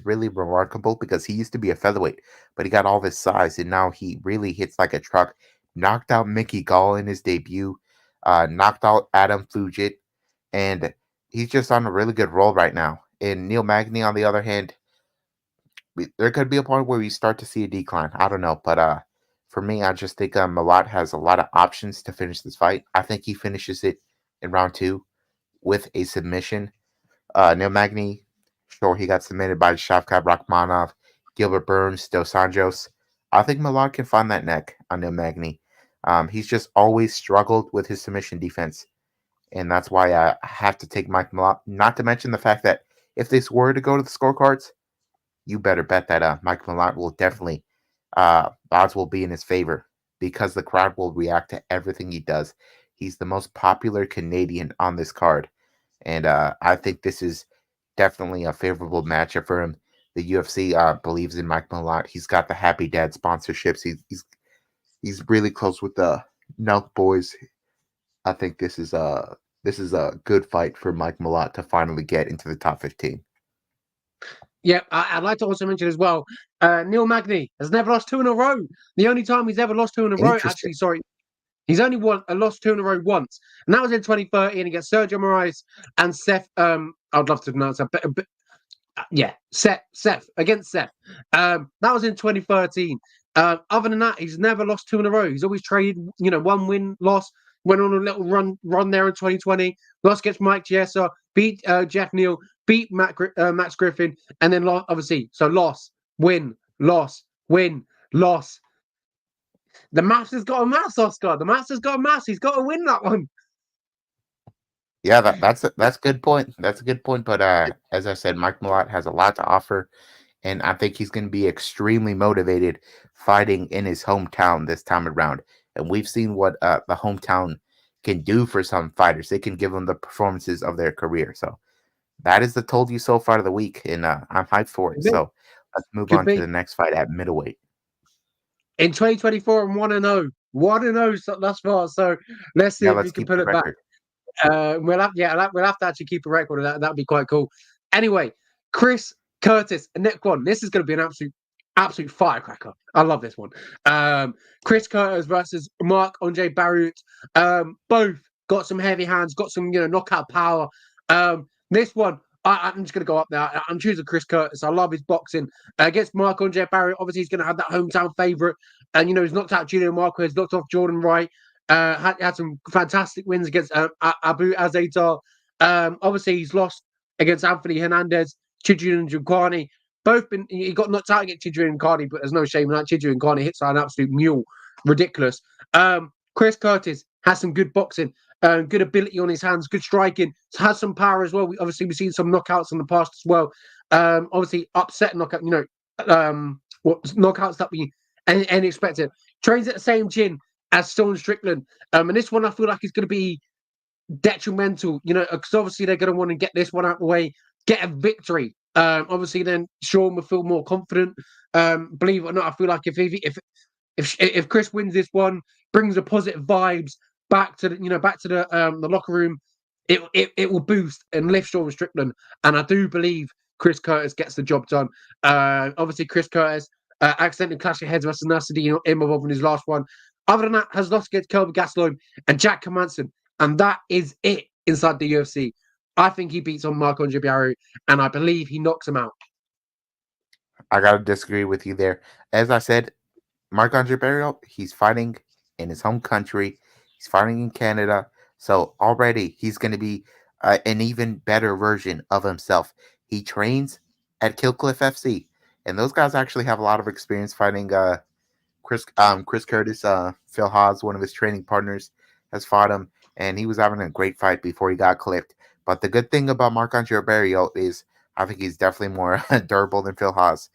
really remarkable because he used to be a featherweight, but he got all this size, and now he really hits like a truck. Knocked out Mickey Gall in his debut, knocked out Adam Fugit, and he's just on a really good roll right now. And Neil Magny, on the other hand, there could be a point where we start to see a decline. I don't know, but for me, I just think Malott has a lot of options to finish this fight. I think he finishes it in round 2 with a submission. Neil Magny, sure, he got submitted by Shavkat Rakhmonov, Gilbert Burns, Dos Anjos. I think Malott can find that neck on Neil Magny. He's just always struggled with his submission defense, and that's why I have to take Mike Malott. Not to mention the fact that if this were to go to the scorecards, you better bet that Mike Malott will definitely odds will be in his favor because the crowd will react to everything he does. He's the most popular Canadian on this card, and I think this is definitely a favorable matchup for him. The UFC believes in Mike Malott. He's got the Happy Dad sponsorships. He's really close with the Nelk boys. I think this is a good fight for Mike Malott to finally get into the top 15. Yeah, I'd like to also mention as well, Neil Magny has never lost 2 in a row. The only time he's ever lost 2 in a row, actually, sorry, he's only lost 2 in a row once, and that was in 2013 against Sergio Moraes and Seth. I'd love to pronounce that, but yeah, Seth against Seth. That was in 2013. Other than that, he's never lost 2 in a row. He's always traded, 1 win, loss. Went on a little run there in 2020. Lost against Mike Chiesa, beat Jeff Neal, beat Max Griffin, and then obviously loss, win, loss, win, loss. The maths has got a maths, Oscar. The maths has got a maths. He's got to win that one. Yeah, that's a good point. That's a good point. But as I said, Mike Malott has a lot to offer, and I think he's going to be extremely motivated fighting in his hometown this time around. And we've seen what the hometown can do for some fighters. It can give them the performances of their career. So that is the told you so far of the week, and I'm hyped for it. So let's move Could on to be the next fight at middleweight. in 2024 and 1-0. 1-0 thus far. So let's see Yeah, if let's we can keep put the it back. record. We'll have to actually keep a record of that. That'd be quite cool. Anyway, Chris Curtis, and next one. This is going to be an absolute firecracker. I love this one. Chris Curtis versus Marc-André Barriault. Both got some heavy hands, got some knockout power. This one, I'm just going to go up there. I'm choosing Chris Curtis. I love his boxing against Marc-André Barriault. Obviously, he's going to have that hometown favorite, and he's knocked out Julio Marquez, knocked off Jordan Wright. Had some fantastic wins against Abu Azaitar. Obviously, he's lost against Anthony Hernandez, Chidri Njokwani. He got knocked out against Chidri Njokwani, but there's no shame in that. Chidri Njokwani hits like an absolute mule. Ridiculous. Chris Curtis has some good boxing, good ability on his hands, good striking, has some power as well. We've seen some knockouts in the past as well. Obviously, upset knockout, knockouts that we any expected. Trains at the same gym as Stone Strickland. And this one I feel like is going to be detrimental, because obviously they're going to want to get this one out of the way, get a victory. Obviously, then Sean will feel more confident. Believe it or not, I feel like if Chris wins this one, brings the positive vibes back to the locker room, it will boost and lift Sean Strickland. And I do believe Chris Curtis gets the job done. Obviously, Chris Curtis accidentally clashed heads with Nasruddin Imavov in his last one. Other than that, has lost against Kelvin Gastelum and Jack Hermansson. And that is it inside the UFC. I think he beats on Marc-André Barriault, and I believe he knocks him out. I gotta disagree with you there. As I said, Marc-André Barriault, he's fighting in his home country. He's fighting in Canada. So already he's going to be an even better version of himself. He trains at Killcliff FC. And those guys actually have a lot of experience fighting Chris Curtis. Phil Haas, one of his training partners, has fought him. And he was having a great fight before he got clipped. But the good thing about Marc-André Barriault is I think he's definitely more durable than Phil Haas.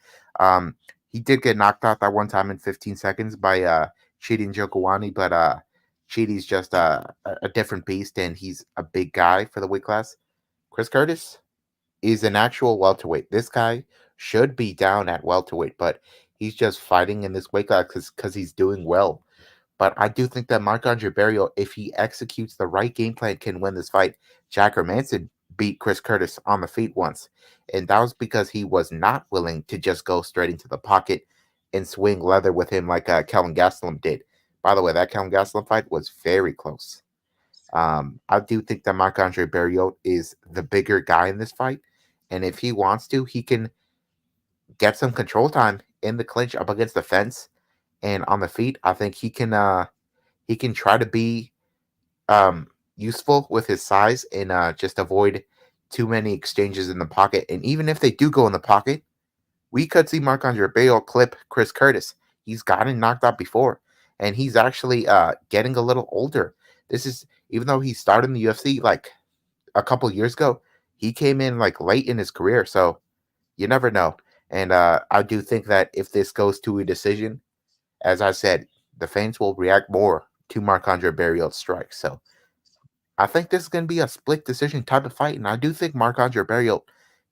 He did get knocked out that one time in 15 seconds by Chidi Njokwani, but Chidi's just a different beast, and he's a big guy for the weight class. Chris Curtis is an actual welterweight. This guy should be down at welterweight, but he's just fighting in this weight class because he's doing well. But I do think that Marc-André Barriault, if he executes the right game plan, can win this fight. Jack Hermansson beat Chris Curtis on the feet once, and that was because he was not willing to just go straight into the pocket and swing leather with him like Kelvin Gastelum did. By the way, that Kelvin Gastelum fight was very close. I do think that Marc-André Barriault is the bigger guy in this fight, and if he wants to, he can get some control time in the clinch up against the fence and on the feet. I think he can try to be useful with his size and just avoid too many exchanges in the pocket. And even if they do go in the pocket, we could see Marc-André Barriault clip Chris Curtis. He's gotten knocked out before, and he's actually getting a little older. This is even though he started in the UFC like a couple years ago, he came in like late in his career, so you never know. And I do think that if this goes to a decision, as I said, the fans will react more to Marc-André Barriault's strike. So I think this is going to be a split decision type of fight, and I do think Marc-André Barriault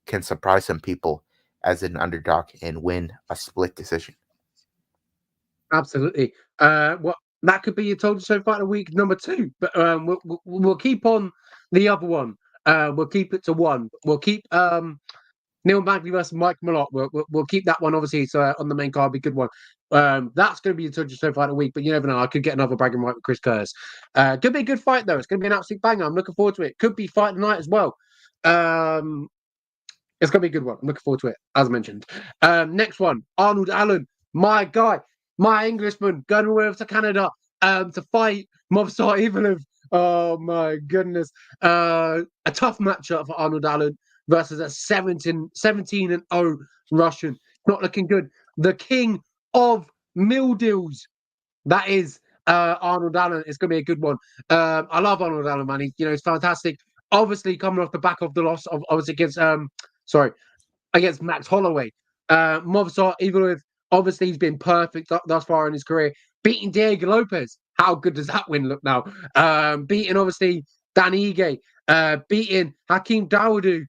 can surprise some people as an underdog and win a split decision. Absolutely. Well, that could be your total so fight of week number 2, but we'll keep on the other one. We'll keep it to one. We'll keep Neil Magny versus Mike Malott. We'll keep that one obviously. So on the main card, be a good one. That's going to be your total so fight of week, but you never know. I could get another bragging right with Chris Curtis. Could be a good fight though. It's going to be an absolute banger. I'm looking forward to it. Could be fight tonight as well. It's going to be a good one. I'm looking forward to it, as mentioned. Next one, Arnold Allen, my guy, my Englishman, going over to Canada to fight Movsar Ivanov. Oh, my goodness. A tough matchup for Arnold Allen versus a 17-0 Russian. Not looking good. The king of mill deals, That is Arnold Allen. It's going to be a good one. I love Arnold Allen, man. He's fantastic. Obviously, coming off the back of the loss of obviously against Max Holloway. Movsar, even with obviously he's been perfect thus far in his career, beating Diego Lopez. How good does that win look now? Beating obviously Dan Ige, beating Hakeem Dawodu.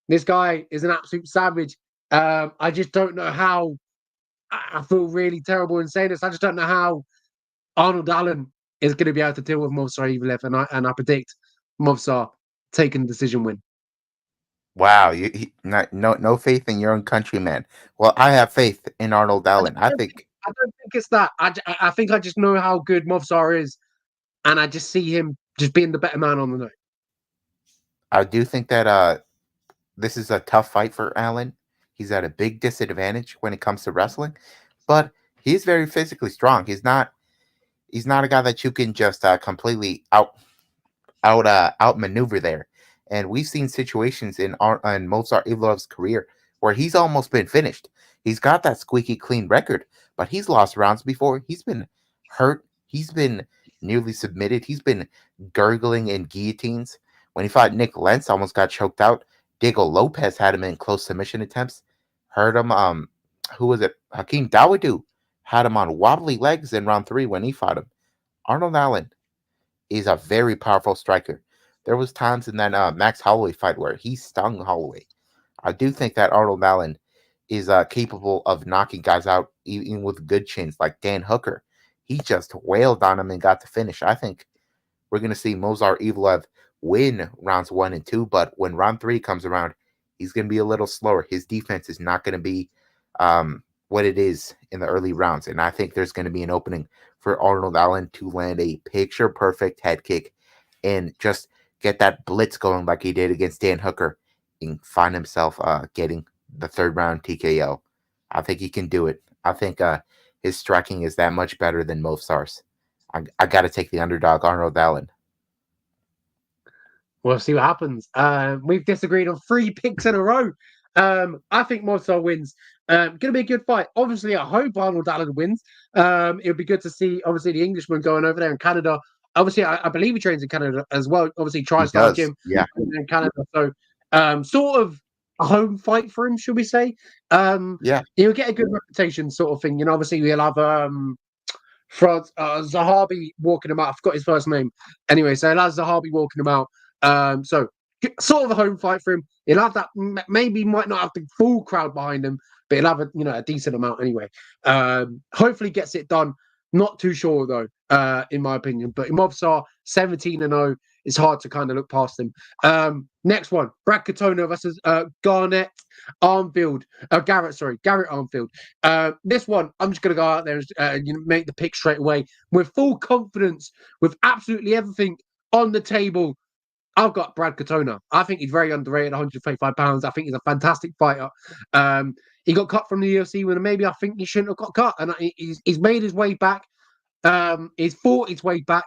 This guy is an absolute savage. I just don't know how. I feel really terrible in saying this. I just don't know how Arnold Allen is going to be able to deal with Movsar Evelev, and I predict Movsar taking the decision win. Wow, no faith in your own countryman. Well, I have faith in Arnold Allen. I don't think it's that. I think I just know how good Movsar is, and I just see him just being the better man on the night. I do think that this is a tough fight for Allen. He's at a big disadvantage when it comes to wrestling, but he's very physically strong. He's not a guy that you can just completely outmaneuver there. And we've seen situations in Mozart Evlov's career where he's almost been finished. He's got that squeaky clean record, but he's lost rounds before. He's been hurt. He's been nearly submitted. He's been gurgling in guillotines. When he fought Nick Lentz, almost got choked out. Diego Lopez had him in close submission attempts. Hurt him. Who was it? Hakeem Dawodu had him on wobbly legs in round 3 when he fought him. Arnold Allen is a very powerful striker. There was times in that Max Holloway fight where he stung Holloway. I do think that Arnold Allen is capable of knocking guys out even with good chins like Dan Hooker. He just wailed on him and got the finish. I think we're going to see Movsar Evloev win rounds 1 and 2, but when round 3 comes around, he's going to be a little slower. His defense is not going to be what it is in the early rounds, and I think there's going to be an opening for Arnold Allen to land a picture-perfect head kick and just get that blitz going like he did against Dan Hooker and find himself getting the 3rd round TKO. I think he can do it. I think his striking is that much better than Movsar's. I got to take the underdog, Arnold Allen. We'll see what happens. We've disagreed on 3 picks in a row. I think Movsar wins. Going to be a good fight. Obviously, I hope Arnold Allen wins. It would be good to see, obviously, the Englishman going over there in Canada. Obviously, I believe he trains in Canada as well. Obviously, TriStar Gym in Canada. So, sort of a home fight for him, should we say? He'll get a good reputation, sort of thing. You know, obviously, we'll have Zahabi walking him out. I forgot his first name. Anyway, so he'll have Zahabi walking him out. So sort of a home fight for him. He'll have that. Maybe might not have the full crowd behind him, but he'll have a decent amount anyway. Hopefully gets it done. Not too sure though, in my opinion. But Movsar 17-0. It's hard to kind of look past him. Next one, Brad Katona versus Garrett Armfield. Garrett Armfield. This one, I'm just going to go out there and make the pick straight away with full confidence, with absolutely everything on the table. I've got Brad Katona. I think he's very underrated, 135 pounds. I think he's a fantastic fighter. He got cut from the UFC when maybe I think he shouldn't have got cut, and he's made his way back. He's fought his way back,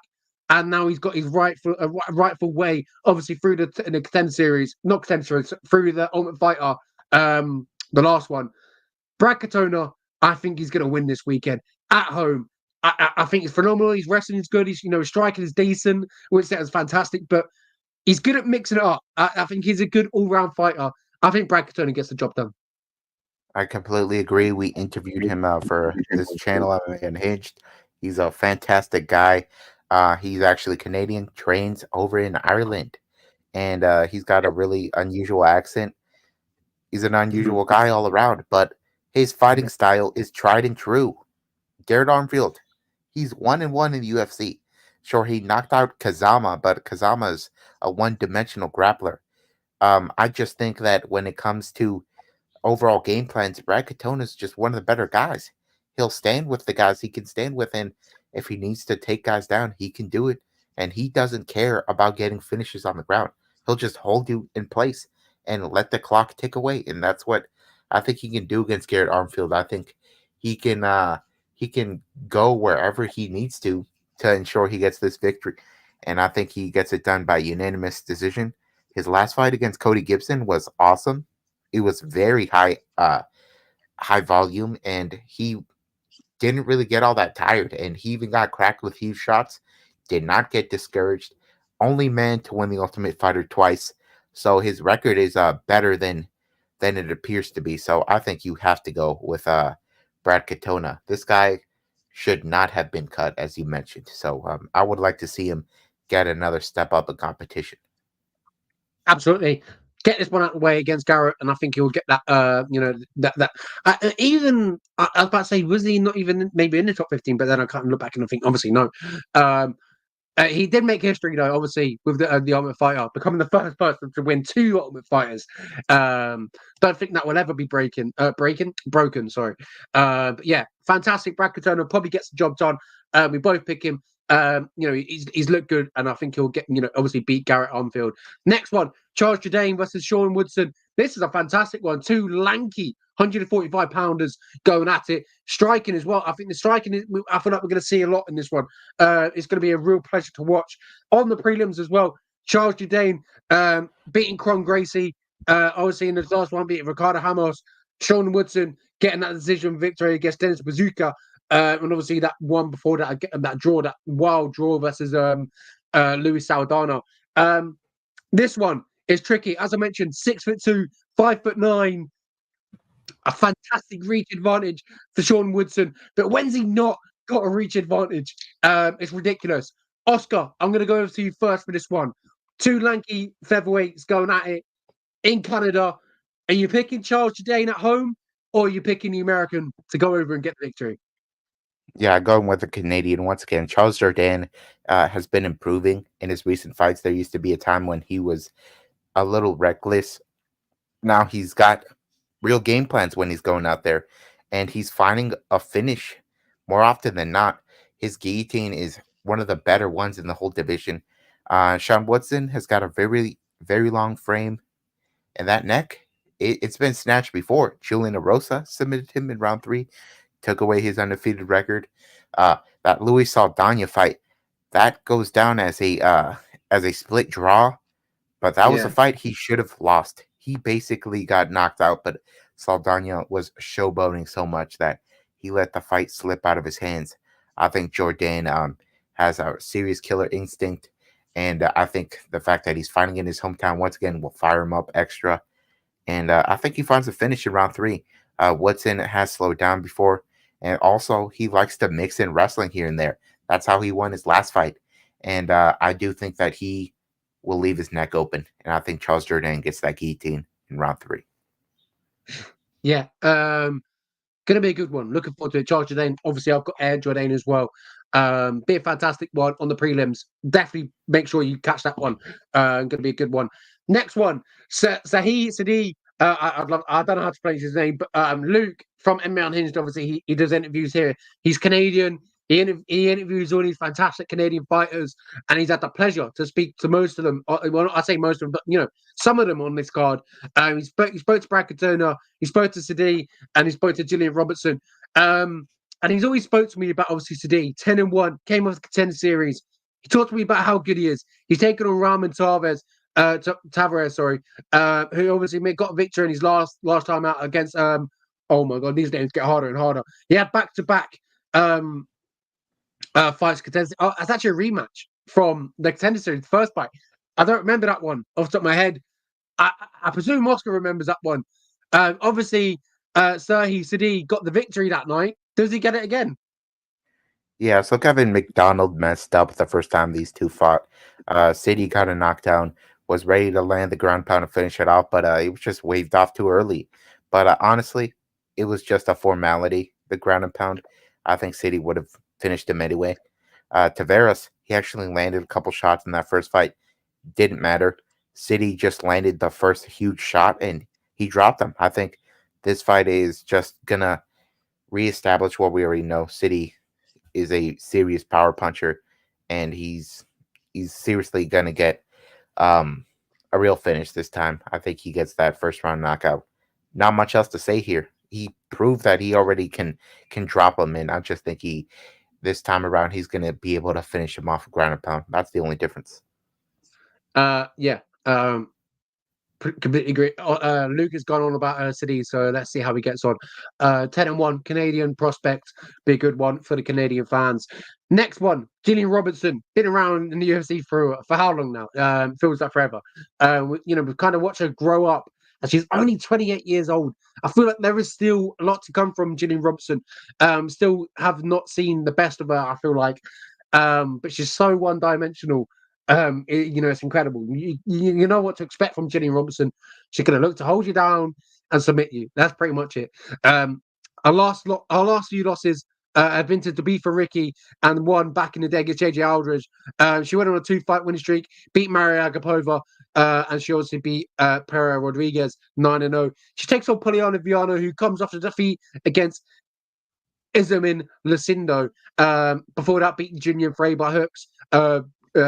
and now he's got his rightful way, obviously through the Contender Series, not Contender Series, through the Ultimate Fighter, the last one. Brad Katona, I think he's going to win this weekend at home. I think he's phenomenal. His wrestling is good. His striking is decent, which is fantastic, but he's good at mixing it up. I think he's a good all-round fighter. I think Brad Katona gets the job done. I completely agree. We interviewed him for this channel, Unhinged. He's a fantastic guy. He's actually Canadian, trains over in Ireland, and he's got a really unusual accent. He's an unusual guy all around, but his fighting style is tried and true. Garrett Armfield, he's 1-1 in the UFC. Sure, he knocked out Kazama, but Kazama's a one-dimensional grappler. I just think that when it comes to overall game plans, Brad Katona is just one of the better guys. He'll stand with the guys he can stand with, and if he needs to take guys down, he can do it. And he doesn't care about getting finishes on the ground. He'll just hold you in place and let the clock tick away. And that's what I think he can do against Garrett Armfield. I think he can go wherever he needs to ensure he gets this victory. And I think he gets it done by unanimous decision. His last fight against Cody Gibson was awesome. It was very high volume, and he didn't really get all that tired, and he even got cracked with huge shots. Did not get discouraged. Only man to win the Ultimate Fighter twice, so his record is better than it appears to be. So I think you have to go with Brad Katona. This guy should not have been cut, as you mentioned. So I would like to see him get another step up in competition. Absolutely. Get this one out of the way against Garrett, and I think he'll get that. Even I was about to say, was he not even maybe in the top 15? But then I can't look back and I think, obviously, no. He did make history, though, obviously, with the Ultimate Fighter, becoming the first person to win 2 Ultimate Fighters. Don't think that will ever be broken. Sorry. But yeah, fantastic. Brad Katona probably gets the job done. We both pick him. He's looked good, and I think he'll get, obviously beat Garrett Armfield. Next one, Charles Jourdain versus Sean Woodson. This is a fantastic one. 2 lanky 145 pounders going at it. Striking as well. I think the striking I feel like we're going to see a lot in this one. It's going to be a real pleasure to watch. On the prelims as well, Charles Jourdain beating Kron Gracie. Obviously in the last one, beating Ricardo Ramos. Sean Woodson getting that decision victory against Dennis Bazooka. And obviously that one before that, that wild draw versus Luis Saldana. This one is tricky. As I mentioned, 6'2", 5'9". A fantastic reach advantage for Sean Woodson. But when's he not got a reach advantage? It's ridiculous. Oscar, I'm going to go over to you first for this one. 2 lanky featherweights going at it in Canada. Are you picking Charles Jourdain at home, or are you picking the American to go over and get the victory? Yeah, going with the Canadian once again. Charles Jourdain has been improving in his recent fights. There used to be a time when he was a little reckless. Now he's got real game plans when he's going out there, and he's finding a finish more often than not. His guillotine is one of the better ones in the whole division. Sean Woodson has got a very, very long frame, and that neck, it's been snatched before. Julian Erosa submitted him in round 3, took away his undefeated record. That Luis Saldana fight, that goes down as a split draw, but that was a fight he should have lost. He basically got knocked out, but Saldana was showboating so much that he let the fight slip out of his hands. I think Jourdain has a serious killer instinct, and I think the fact that he's fighting in his hometown once again will fire him up extra. And I think he finds a finish in round 3. Woodson has slowed down before, and also he likes to mix in wrestling here and there. That's how he won his last fight. And I do think that he will leave his neck open, and I think Charles Jourdain gets that guillotine in round 3. Yeah, going to be a good one. Looking forward to it. Charles Jourdain. Obviously, I've got Jourdain as well. Be a fantastic one on the prelims. Definitely make sure you catch that one. Going to be a good one. Next one, Sahi Sadi. I don't know how to pronounce his name, but Luke from MMA Unhinged. Obviously, he does interviews here. He's Canadian. He interviews all these fantastic Canadian fighters, and he's had the pleasure to speak to most of them. Well, I say most of them, but some of them on this card. He spoke to Brad Katona, he spoke to Sadi, and he spoke to Gillian Robertson. And he's always spoke to me about, obviously, Sadi, 10-1, came off the contender series. He talked to me about how good he is. He's taken on Rahman Tavares, who obviously got a victory in his last time out against. Oh my God, these names get harder and harder. He had back-to-back fights contenders. It's actually a rematch from the contender series, the first fight. I don't remember that one off the top of my head. I presume Oscar remembers that one. Obviously, Sahi Sadi got the victory that night. Does he get it again? Yeah, so Kevin McDonald messed up the first time these two fought. Sadie got a knockdown, was ready to land the ground pound and finish it off, but it was just waved off too early. But honestly, it was just a formality, the ground and pound. I think Sadie would have finished him anyway. Tavares, he actually landed a couple shots in that first fight. Didn't matter. City just landed the first huge shot and he dropped them. I think this fight is just gonna reestablish what we already know. City is a serious power puncher, and he's seriously gonna get a real finish this time. I think he gets that first round knockout. Not much else to say here. He proved that he already can drop him, and I just think this time around he's gonna be able to finish him off ground and pound. That's the only difference. Yeah. completely agree. Luke has gone on about her city, so let's see how he gets on. 10-1 Canadian prospect, be a good one for the Canadian fans. Next one, Gillian Robertson, been around in the UFC for how long now? Feels like forever. We've kind of watched her grow up, and she's only 28 years old. I feel like there is still a lot to come from Gillian Robertson. Still have not seen the best of her, I feel like. But she's so one-dimensional. It's incredible. You know what to expect from Gillian Robertson. She's going to look to hold you down and submit you. That's pretty much it. Our last few losses have been to Tabitha Ricci and one back in the day against JJ Aldridge. She went on a 2-fight winning streak, beat Maria Agapova, and she also beat Pereira Rodriguez 9-0. She takes on Poliana Viana, who comes off the defeat against Izamin Lucindo. Before that, beating Junior Frey by hooks.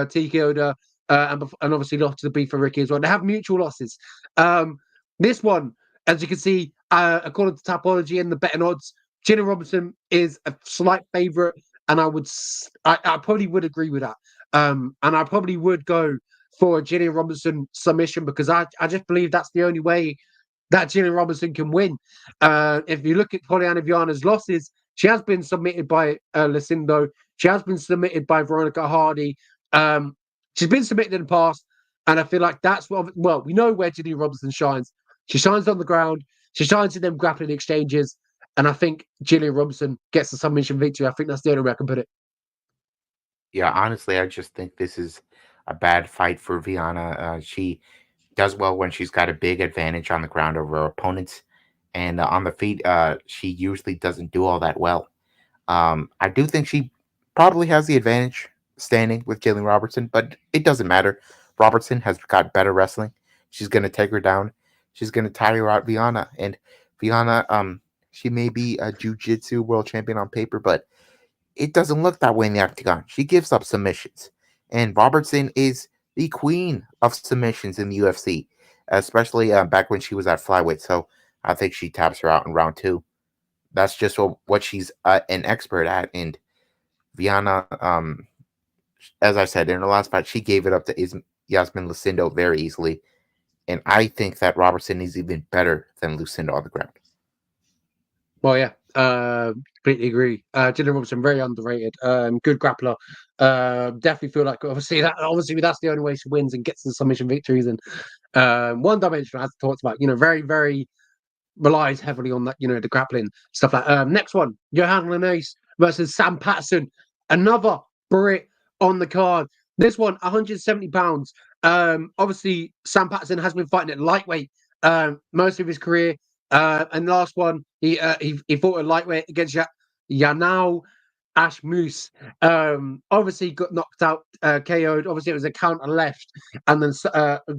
Tiki Oda, and obviously lost to the Beef for Ricky as well. They have mutual losses. This one, as you can see, according to Tapology and the betting odds, Gillian Robertson is a slight favourite, and I probably would agree with that. And I probably would go for a Gillian Robertson submission because I just believe that's the only way that Gillian Robertson can win. If you look at Poliana Viana's losses, she has been submitted by Lucindo. She has been submitted by Veronica Hardy. She's been submitted in the past, and I feel like that's we know where Gillian Robertson shines. She shines on the ground. She shines in them grappling exchanges, and I think Gillian Robertson gets the submission victory. I think that's the only way I can put it. Yeah, honestly, I just think this is a bad fight for Viana. She does well when she's got a big advantage on the ground over her opponents, and on the feet, she usually doesn't do all that well. I do think she probably has the advantage standing with Gillian Robertson, but it doesn't matter. Robertson has got better wrestling. She's going to take her down. She's going to tire out Viana. And Viana, she may be a jiu-jitsu world champion on paper, but it doesn't look that way in the octagon. She gives up submissions. And Robertson is the queen of submissions in the UFC, especially back when she was at flyweight. So I think she taps her out in round 2. That's just what she's an expert at. And Viana, as I said, in her last fight, she gave it up to Yasmin Lucindo very easily. And I think that Robertson is even better than Lucindo on the ground. Well, yeah, completely agree. Gillian Robertson, very underrated. Good grappler. Definitely feel like obviously that's the only way she wins and gets the submission victories. And one dimensional, as I talked about, very, very relies heavily on that, the grappling stuff. Like next one, Johan Linnaeus versus Sam Patterson, another Brit on the card. This one, 170 pounds. Obviously, Sam Patterson has been fighting at lightweight most of his career. And last one, he fought at lightweight against Yanao Ashmus. Obviously got knocked out, KO'd. Obviously, it was a counter left, and then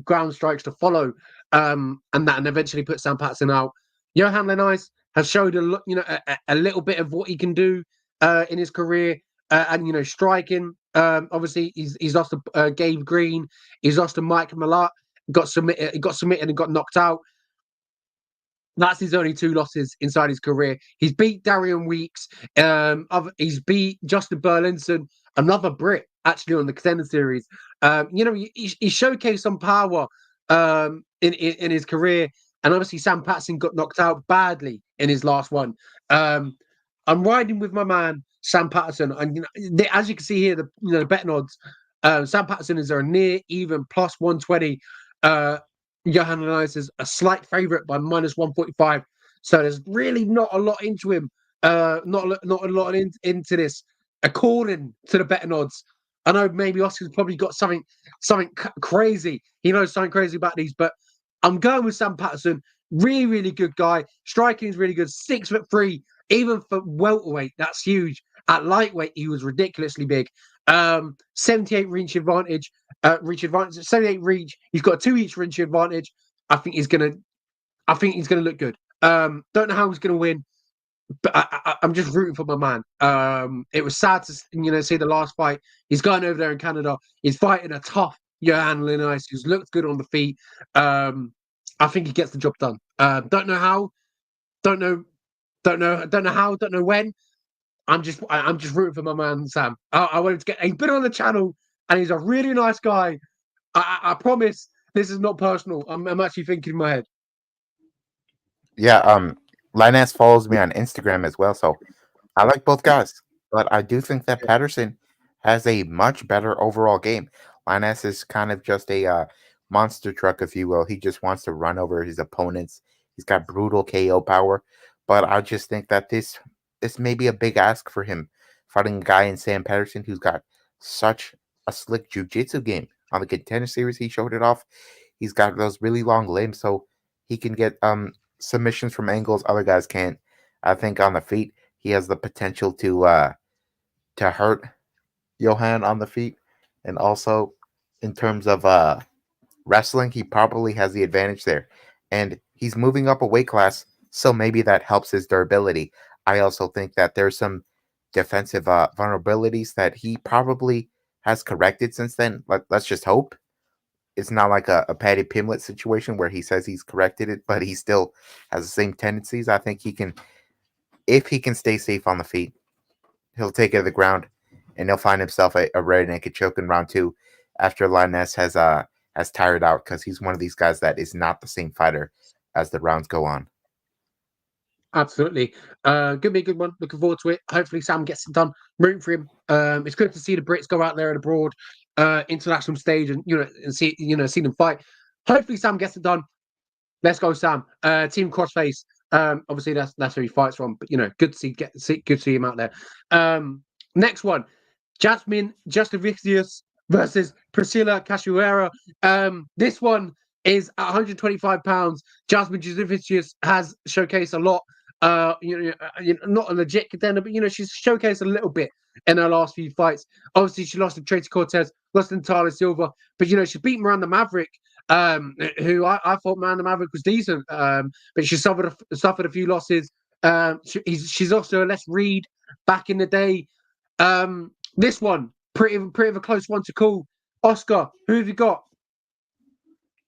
ground strikes to follow. And eventually put Sam Patterson out. Johan Linnaeus has showed a little bit of what he can do in his career, and striking. Obviously, he's lost to Gabe Green. He's lost to Mike Malott. Got submitted and got knocked out. That's his only 2 losses inside his career. He's beat Darian Weeks. He's beat Justin Burlinson, another Brit, actually, on the Contender Series. He showcased some power in his career. And obviously, Sam Patterson got knocked out badly in his last one. I'm riding with my man, Sam Patterson. And as you can see here, the betting odds, Sam Patterson is a near even plus 120. Johan Linnaeus is a slight favourite by minus 145. So there's really not a lot into him. Not a lot into this, according to the betting odds. I know maybe Oscar's probably got something crazy. He knows something crazy about these, but I'm going with Sam Patterson. Really, really good guy. Striking is really good. 6'3", even for welterweight. That's huge. At lightweight, he was ridiculously big. 78 reach advantage. 78 reach. He's got a 2 each reach advantage. I think he's gonna look good. Don't know how he's gonna win, but I'm just rooting for my man. It was sad to see the last fight. He's going over there in Canada. He's fighting a tough Johan Linnaeus who's looked good on the feet. I think he gets the job done. Don't know how. Don't know how. Don't know when. I'm just rooting for my man Sam. I want him to get. He's been on the channel and he's a really nice guy. I promise This is not personal. I'm actually thinking in my head. Yeah, Linus follows me on Instagram as well, so I like both guys, but I do think that Patterson has a much better overall game. Linus is kind of just a monster truck, if you will. He just wants to run over his opponents. He's got brutal KO power, but I just think that this may be a big ask for him, fighting a guy in Sam Patterson who's got such a slick jiu-jitsu game. On the Contender Series, he showed it off. He's got those really long limbs, so he can get submissions from angles other guys can't. I think on the feet, he has the potential to hurt Johan on the feet, and also in terms of wrestling, he probably has the advantage there. And he's moving up a weight class, so maybe that helps his durability. I also think that there's some defensive vulnerabilities that he probably has corrected since then. Let's just hope. It's not like a Paddy Pimlet situation where he says he's corrected it, but he still has the same tendencies. I think he can, if he can stay safe on the feet, he'll take it to the ground, and he'll find himself a rear naked choke in round 2 after Linus has tired out, because he's one of these guys that is not the same fighter as the rounds go on. Absolutely. Gonna be a good one. Looking forward to it. Hopefully Sam gets it done. Rooting for him. It's good to see the Brits go out there and abroad, international stage, and see them fight. Hopefully Sam gets it done. Let's go, Sam. Team Crossface. Obviously that's who he fights from. But good to see him out there. Next one, Jasmine Jastovicius versus Priscilla Cachoeira. This one is at 125 pounds. Jasmine Jastovicius has showcased a lot. Not a legit contender, but she's showcased a little bit in her last few fights. Obviously, she lost to Tracy Cortez, lost to Natalia Silva, but she beat Miranda Maverick, who I thought Miranda Maverick was decent, but she suffered a few losses. She's also a Les Reed back in the day. This one pretty of a close one to call. Oscar, who have you got?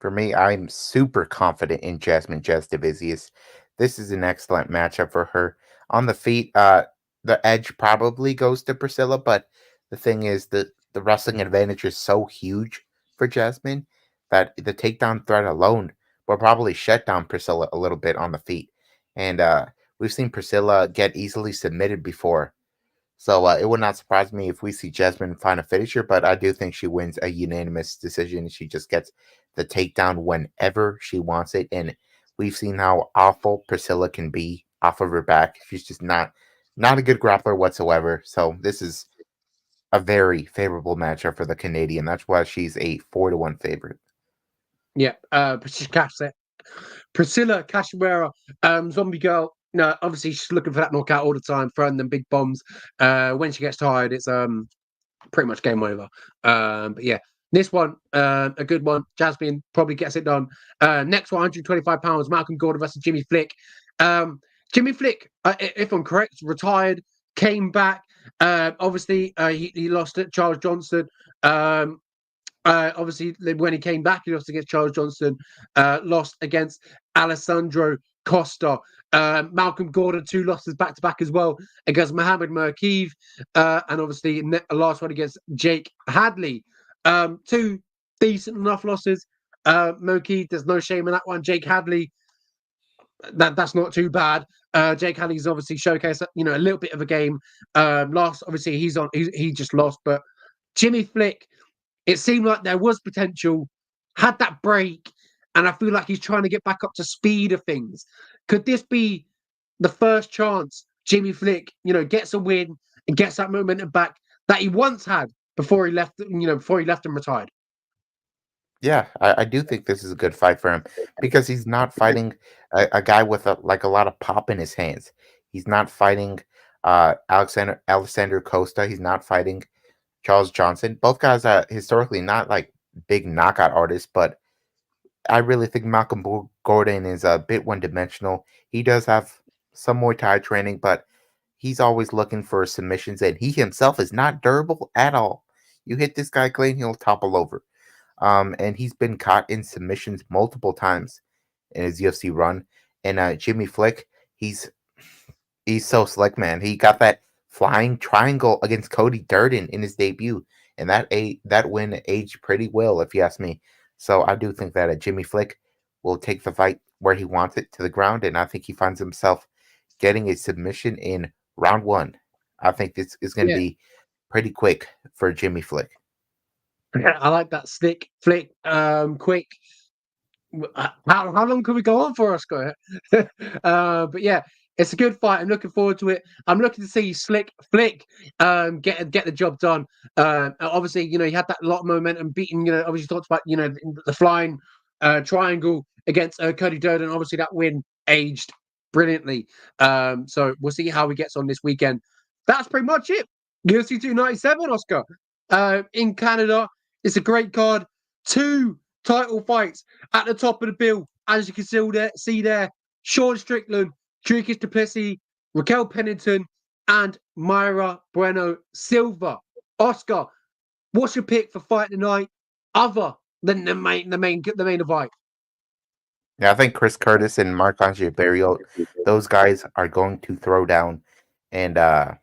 For me, I'm super confident in Jasmine Jastovicius. This is an excellent matchup for her. On the feet, the edge probably goes to Priscilla, but the thing is that the wrestling advantage is so huge for Jasmine that the takedown threat alone will probably shut down Priscilla a little bit on the feet. And we've seen Priscilla get easily submitted before. So it would not surprise me if we see Jasmine find a finisher, but I do think she wins a unanimous decision. She just gets the takedown whenever she wants it. And we've seen how awful Priscilla can be off of her back. She's just not a good grappler whatsoever. So this is a very favorable matchup for the Canadian. That's why she's a 4-1 favorite. Yeah, Priscilla Cachoeira, zombie girl. No, obviously she's looking for that knockout all the time, throwing them big bombs. When she gets tired, it's pretty much game over. But yeah, this one, a good one. Jasmine probably gets it done. Next one, 125 pounds. Malcolm Gordon versus Jimmy Flick. Jimmy Flick, if I'm correct, retired, came back. Obviously, he lost to Charles Johnson. Obviously, when he came back, he lost against Charles Johnson, lost against Alessandro Costa. Malcolm Gordon, 2 losses back-to-back as well against Mohamed Merkiv, and obviously a last one against Jake Hadley. 2 decent enough losses. Merkiv, there's no shame in that one. Jake Hadley, that's not too bad. Jake Hadley's obviously showcased a little bit of a game. Obviously he just lost, but Jimmy Flick, it seemed like there was potential, had that break, and I feel like he's trying to get back up to speed of things. Could this be the first chance Jimmy Flick, gets a win and gets that momentum back that he once had before he left, and retired? Yeah, I do think this is a good fight for him because he's not fighting a guy with a lot of pop in his hands. He's not fighting Alexander Costa. He's not fighting Charles Johnson. Both guys are historically not like big knockout artists, but I really think Malcolm Gordon is a bit one-dimensional. He does have some Muay Thai training, but he's always looking for submissions, and he himself is not durable at all. You hit this guy clean, he'll topple over. And he's been caught in submissions multiple times in his UFC run. And Jimmy Flick, he's so slick, man. He got that flying triangle against Cody Durden in his debut, and that win aged pretty well, if you ask me. So I do think that Jimmy Flick will take the fight where he wants it, to the ground, and I think he finds himself getting a submission in round one. I think this is going to Yeah. be pretty quick for Jimmy Flick. I like that slick flick, quick. How long can we go on for, Oscar? But yeah, it's a good fight. I'm looking forward to it. I'm looking to see Slick Flick get the job done. Obviously, he had that lot of momentum beating. Obviously talked about the flying triangle against Cody Durden. Obviously, that win aged brilliantly. So we'll see how he gets on this weekend. That's pretty much it. UFC 297, Oscar. In Canada, it's a great card. 2 title fights at the top of the bill, as you can see there, Sean Strickland, Dricus Du Plessis, Raquel Pennington, and Myra Bueno Silva. Oscar, what's your pick for fight tonight, other than the main event? Yeah, I think Chris Curtis and Marc-André Barrios, those guys are going to throw down. And I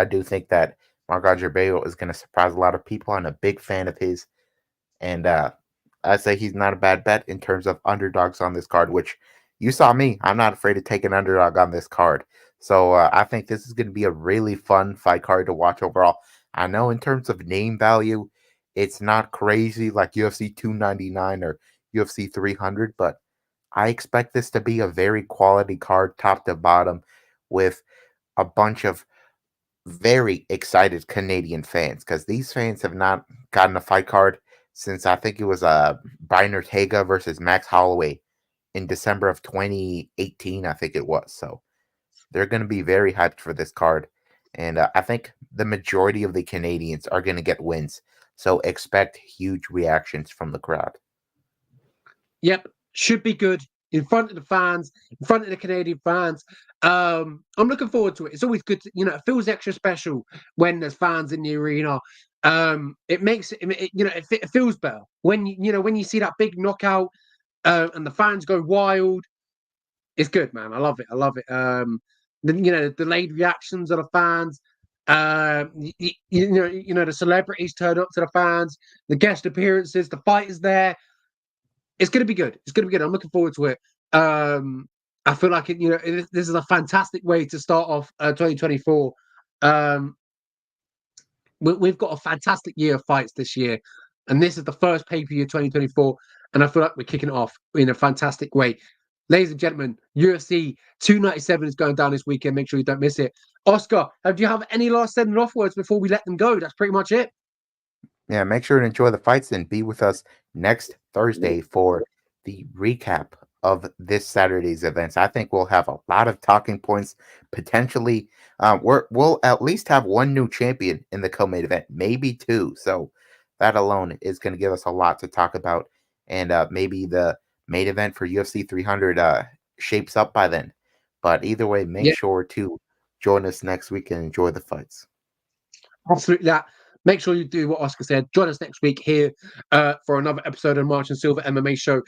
do think that Marc-André Barrios is going to surprise a lot of people. I'm a big fan of his. And I say he's not a bad bet in terms of underdogs on this card, which you saw me. I'm not afraid to take an underdog on this card. So I think this is going to be a really fun fight card to watch overall. I know in terms of name value, it's not crazy like UFC 299 or UFC 300, but I expect this to be a very quality card, top to bottom, with a bunch of very excited Canadian fans, because these fans have not gotten a fight card since I think it was Brian Ortega versus Max Holloway in December of 2018, I think it was. So they're going to be very hyped for this card. And I think the majority of the Canadians are going to get wins. So expect huge reactions from the crowd. Yep, should be good in front of the fans, in front of the Canadian fans. I'm looking forward to it. It's always good it feels extra special when there's fans in the arena. It makes it feels better when when you see that big knockout and the fans go wild. It's good, man. I love it. I love it. The delayed reactions of the fans. The celebrities turn up to the fans, the guest appearances, the fighters there. It's going to be good. It's going to be good. I'm looking forward to it. I feel like this is a fantastic way to start off 2024. We've got a fantastic year of fights this year, and this is the first pay-per-view 2024, and I feel like we're kicking it off in a fantastic way. Ladies and gentlemen, UFC 297 is going down this weekend. Make sure you don't miss it. Oscar, do you have any last sending off words before we let them go? That's pretty much it. Yeah, make sure to enjoy the fights and be with us next Thursday for the recap of this Saturday's events. I think we'll have a lot of talking points. Potentially, we'll at least have one new champion in the co-main event, maybe two. So that alone is going to give us a lot to talk about, and maybe the main event for UFC 300 shapes up by then. But either way, make sure to join us next week and enjoy the fights. Absolutely that. Make sure you do what Oscar said. Join us next week here for another episode of March and Silva MMA show.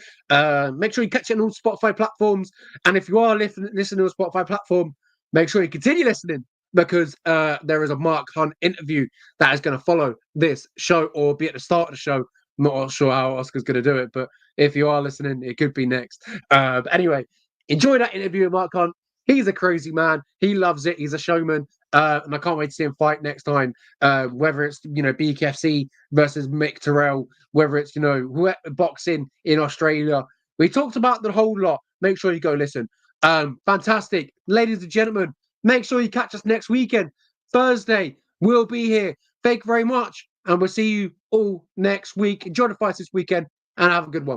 Make sure you catch it on all Spotify platforms. And if you are listening to a Spotify platform, make sure you continue listening, because there is a Mark Hunt interview that is going to follow this show or be at the start of the show. I'm not sure how Oscar's going to do it, but if you are listening, it could be next. But anyway, enjoy that interview with Mark Hunt. He's a crazy man. He loves it. He's a showman. And I can't wait to see him fight next time. Whether it's BKFC versus Mick Terrell, whether it's boxing in Australia. We talked about the whole lot. Make sure you go listen. Fantastic, ladies and gentlemen. Make sure you catch us next weekend, Thursday. We'll be here. Thank you very much, and we'll see you all next week. Enjoy the fights this weekend, and have a good one.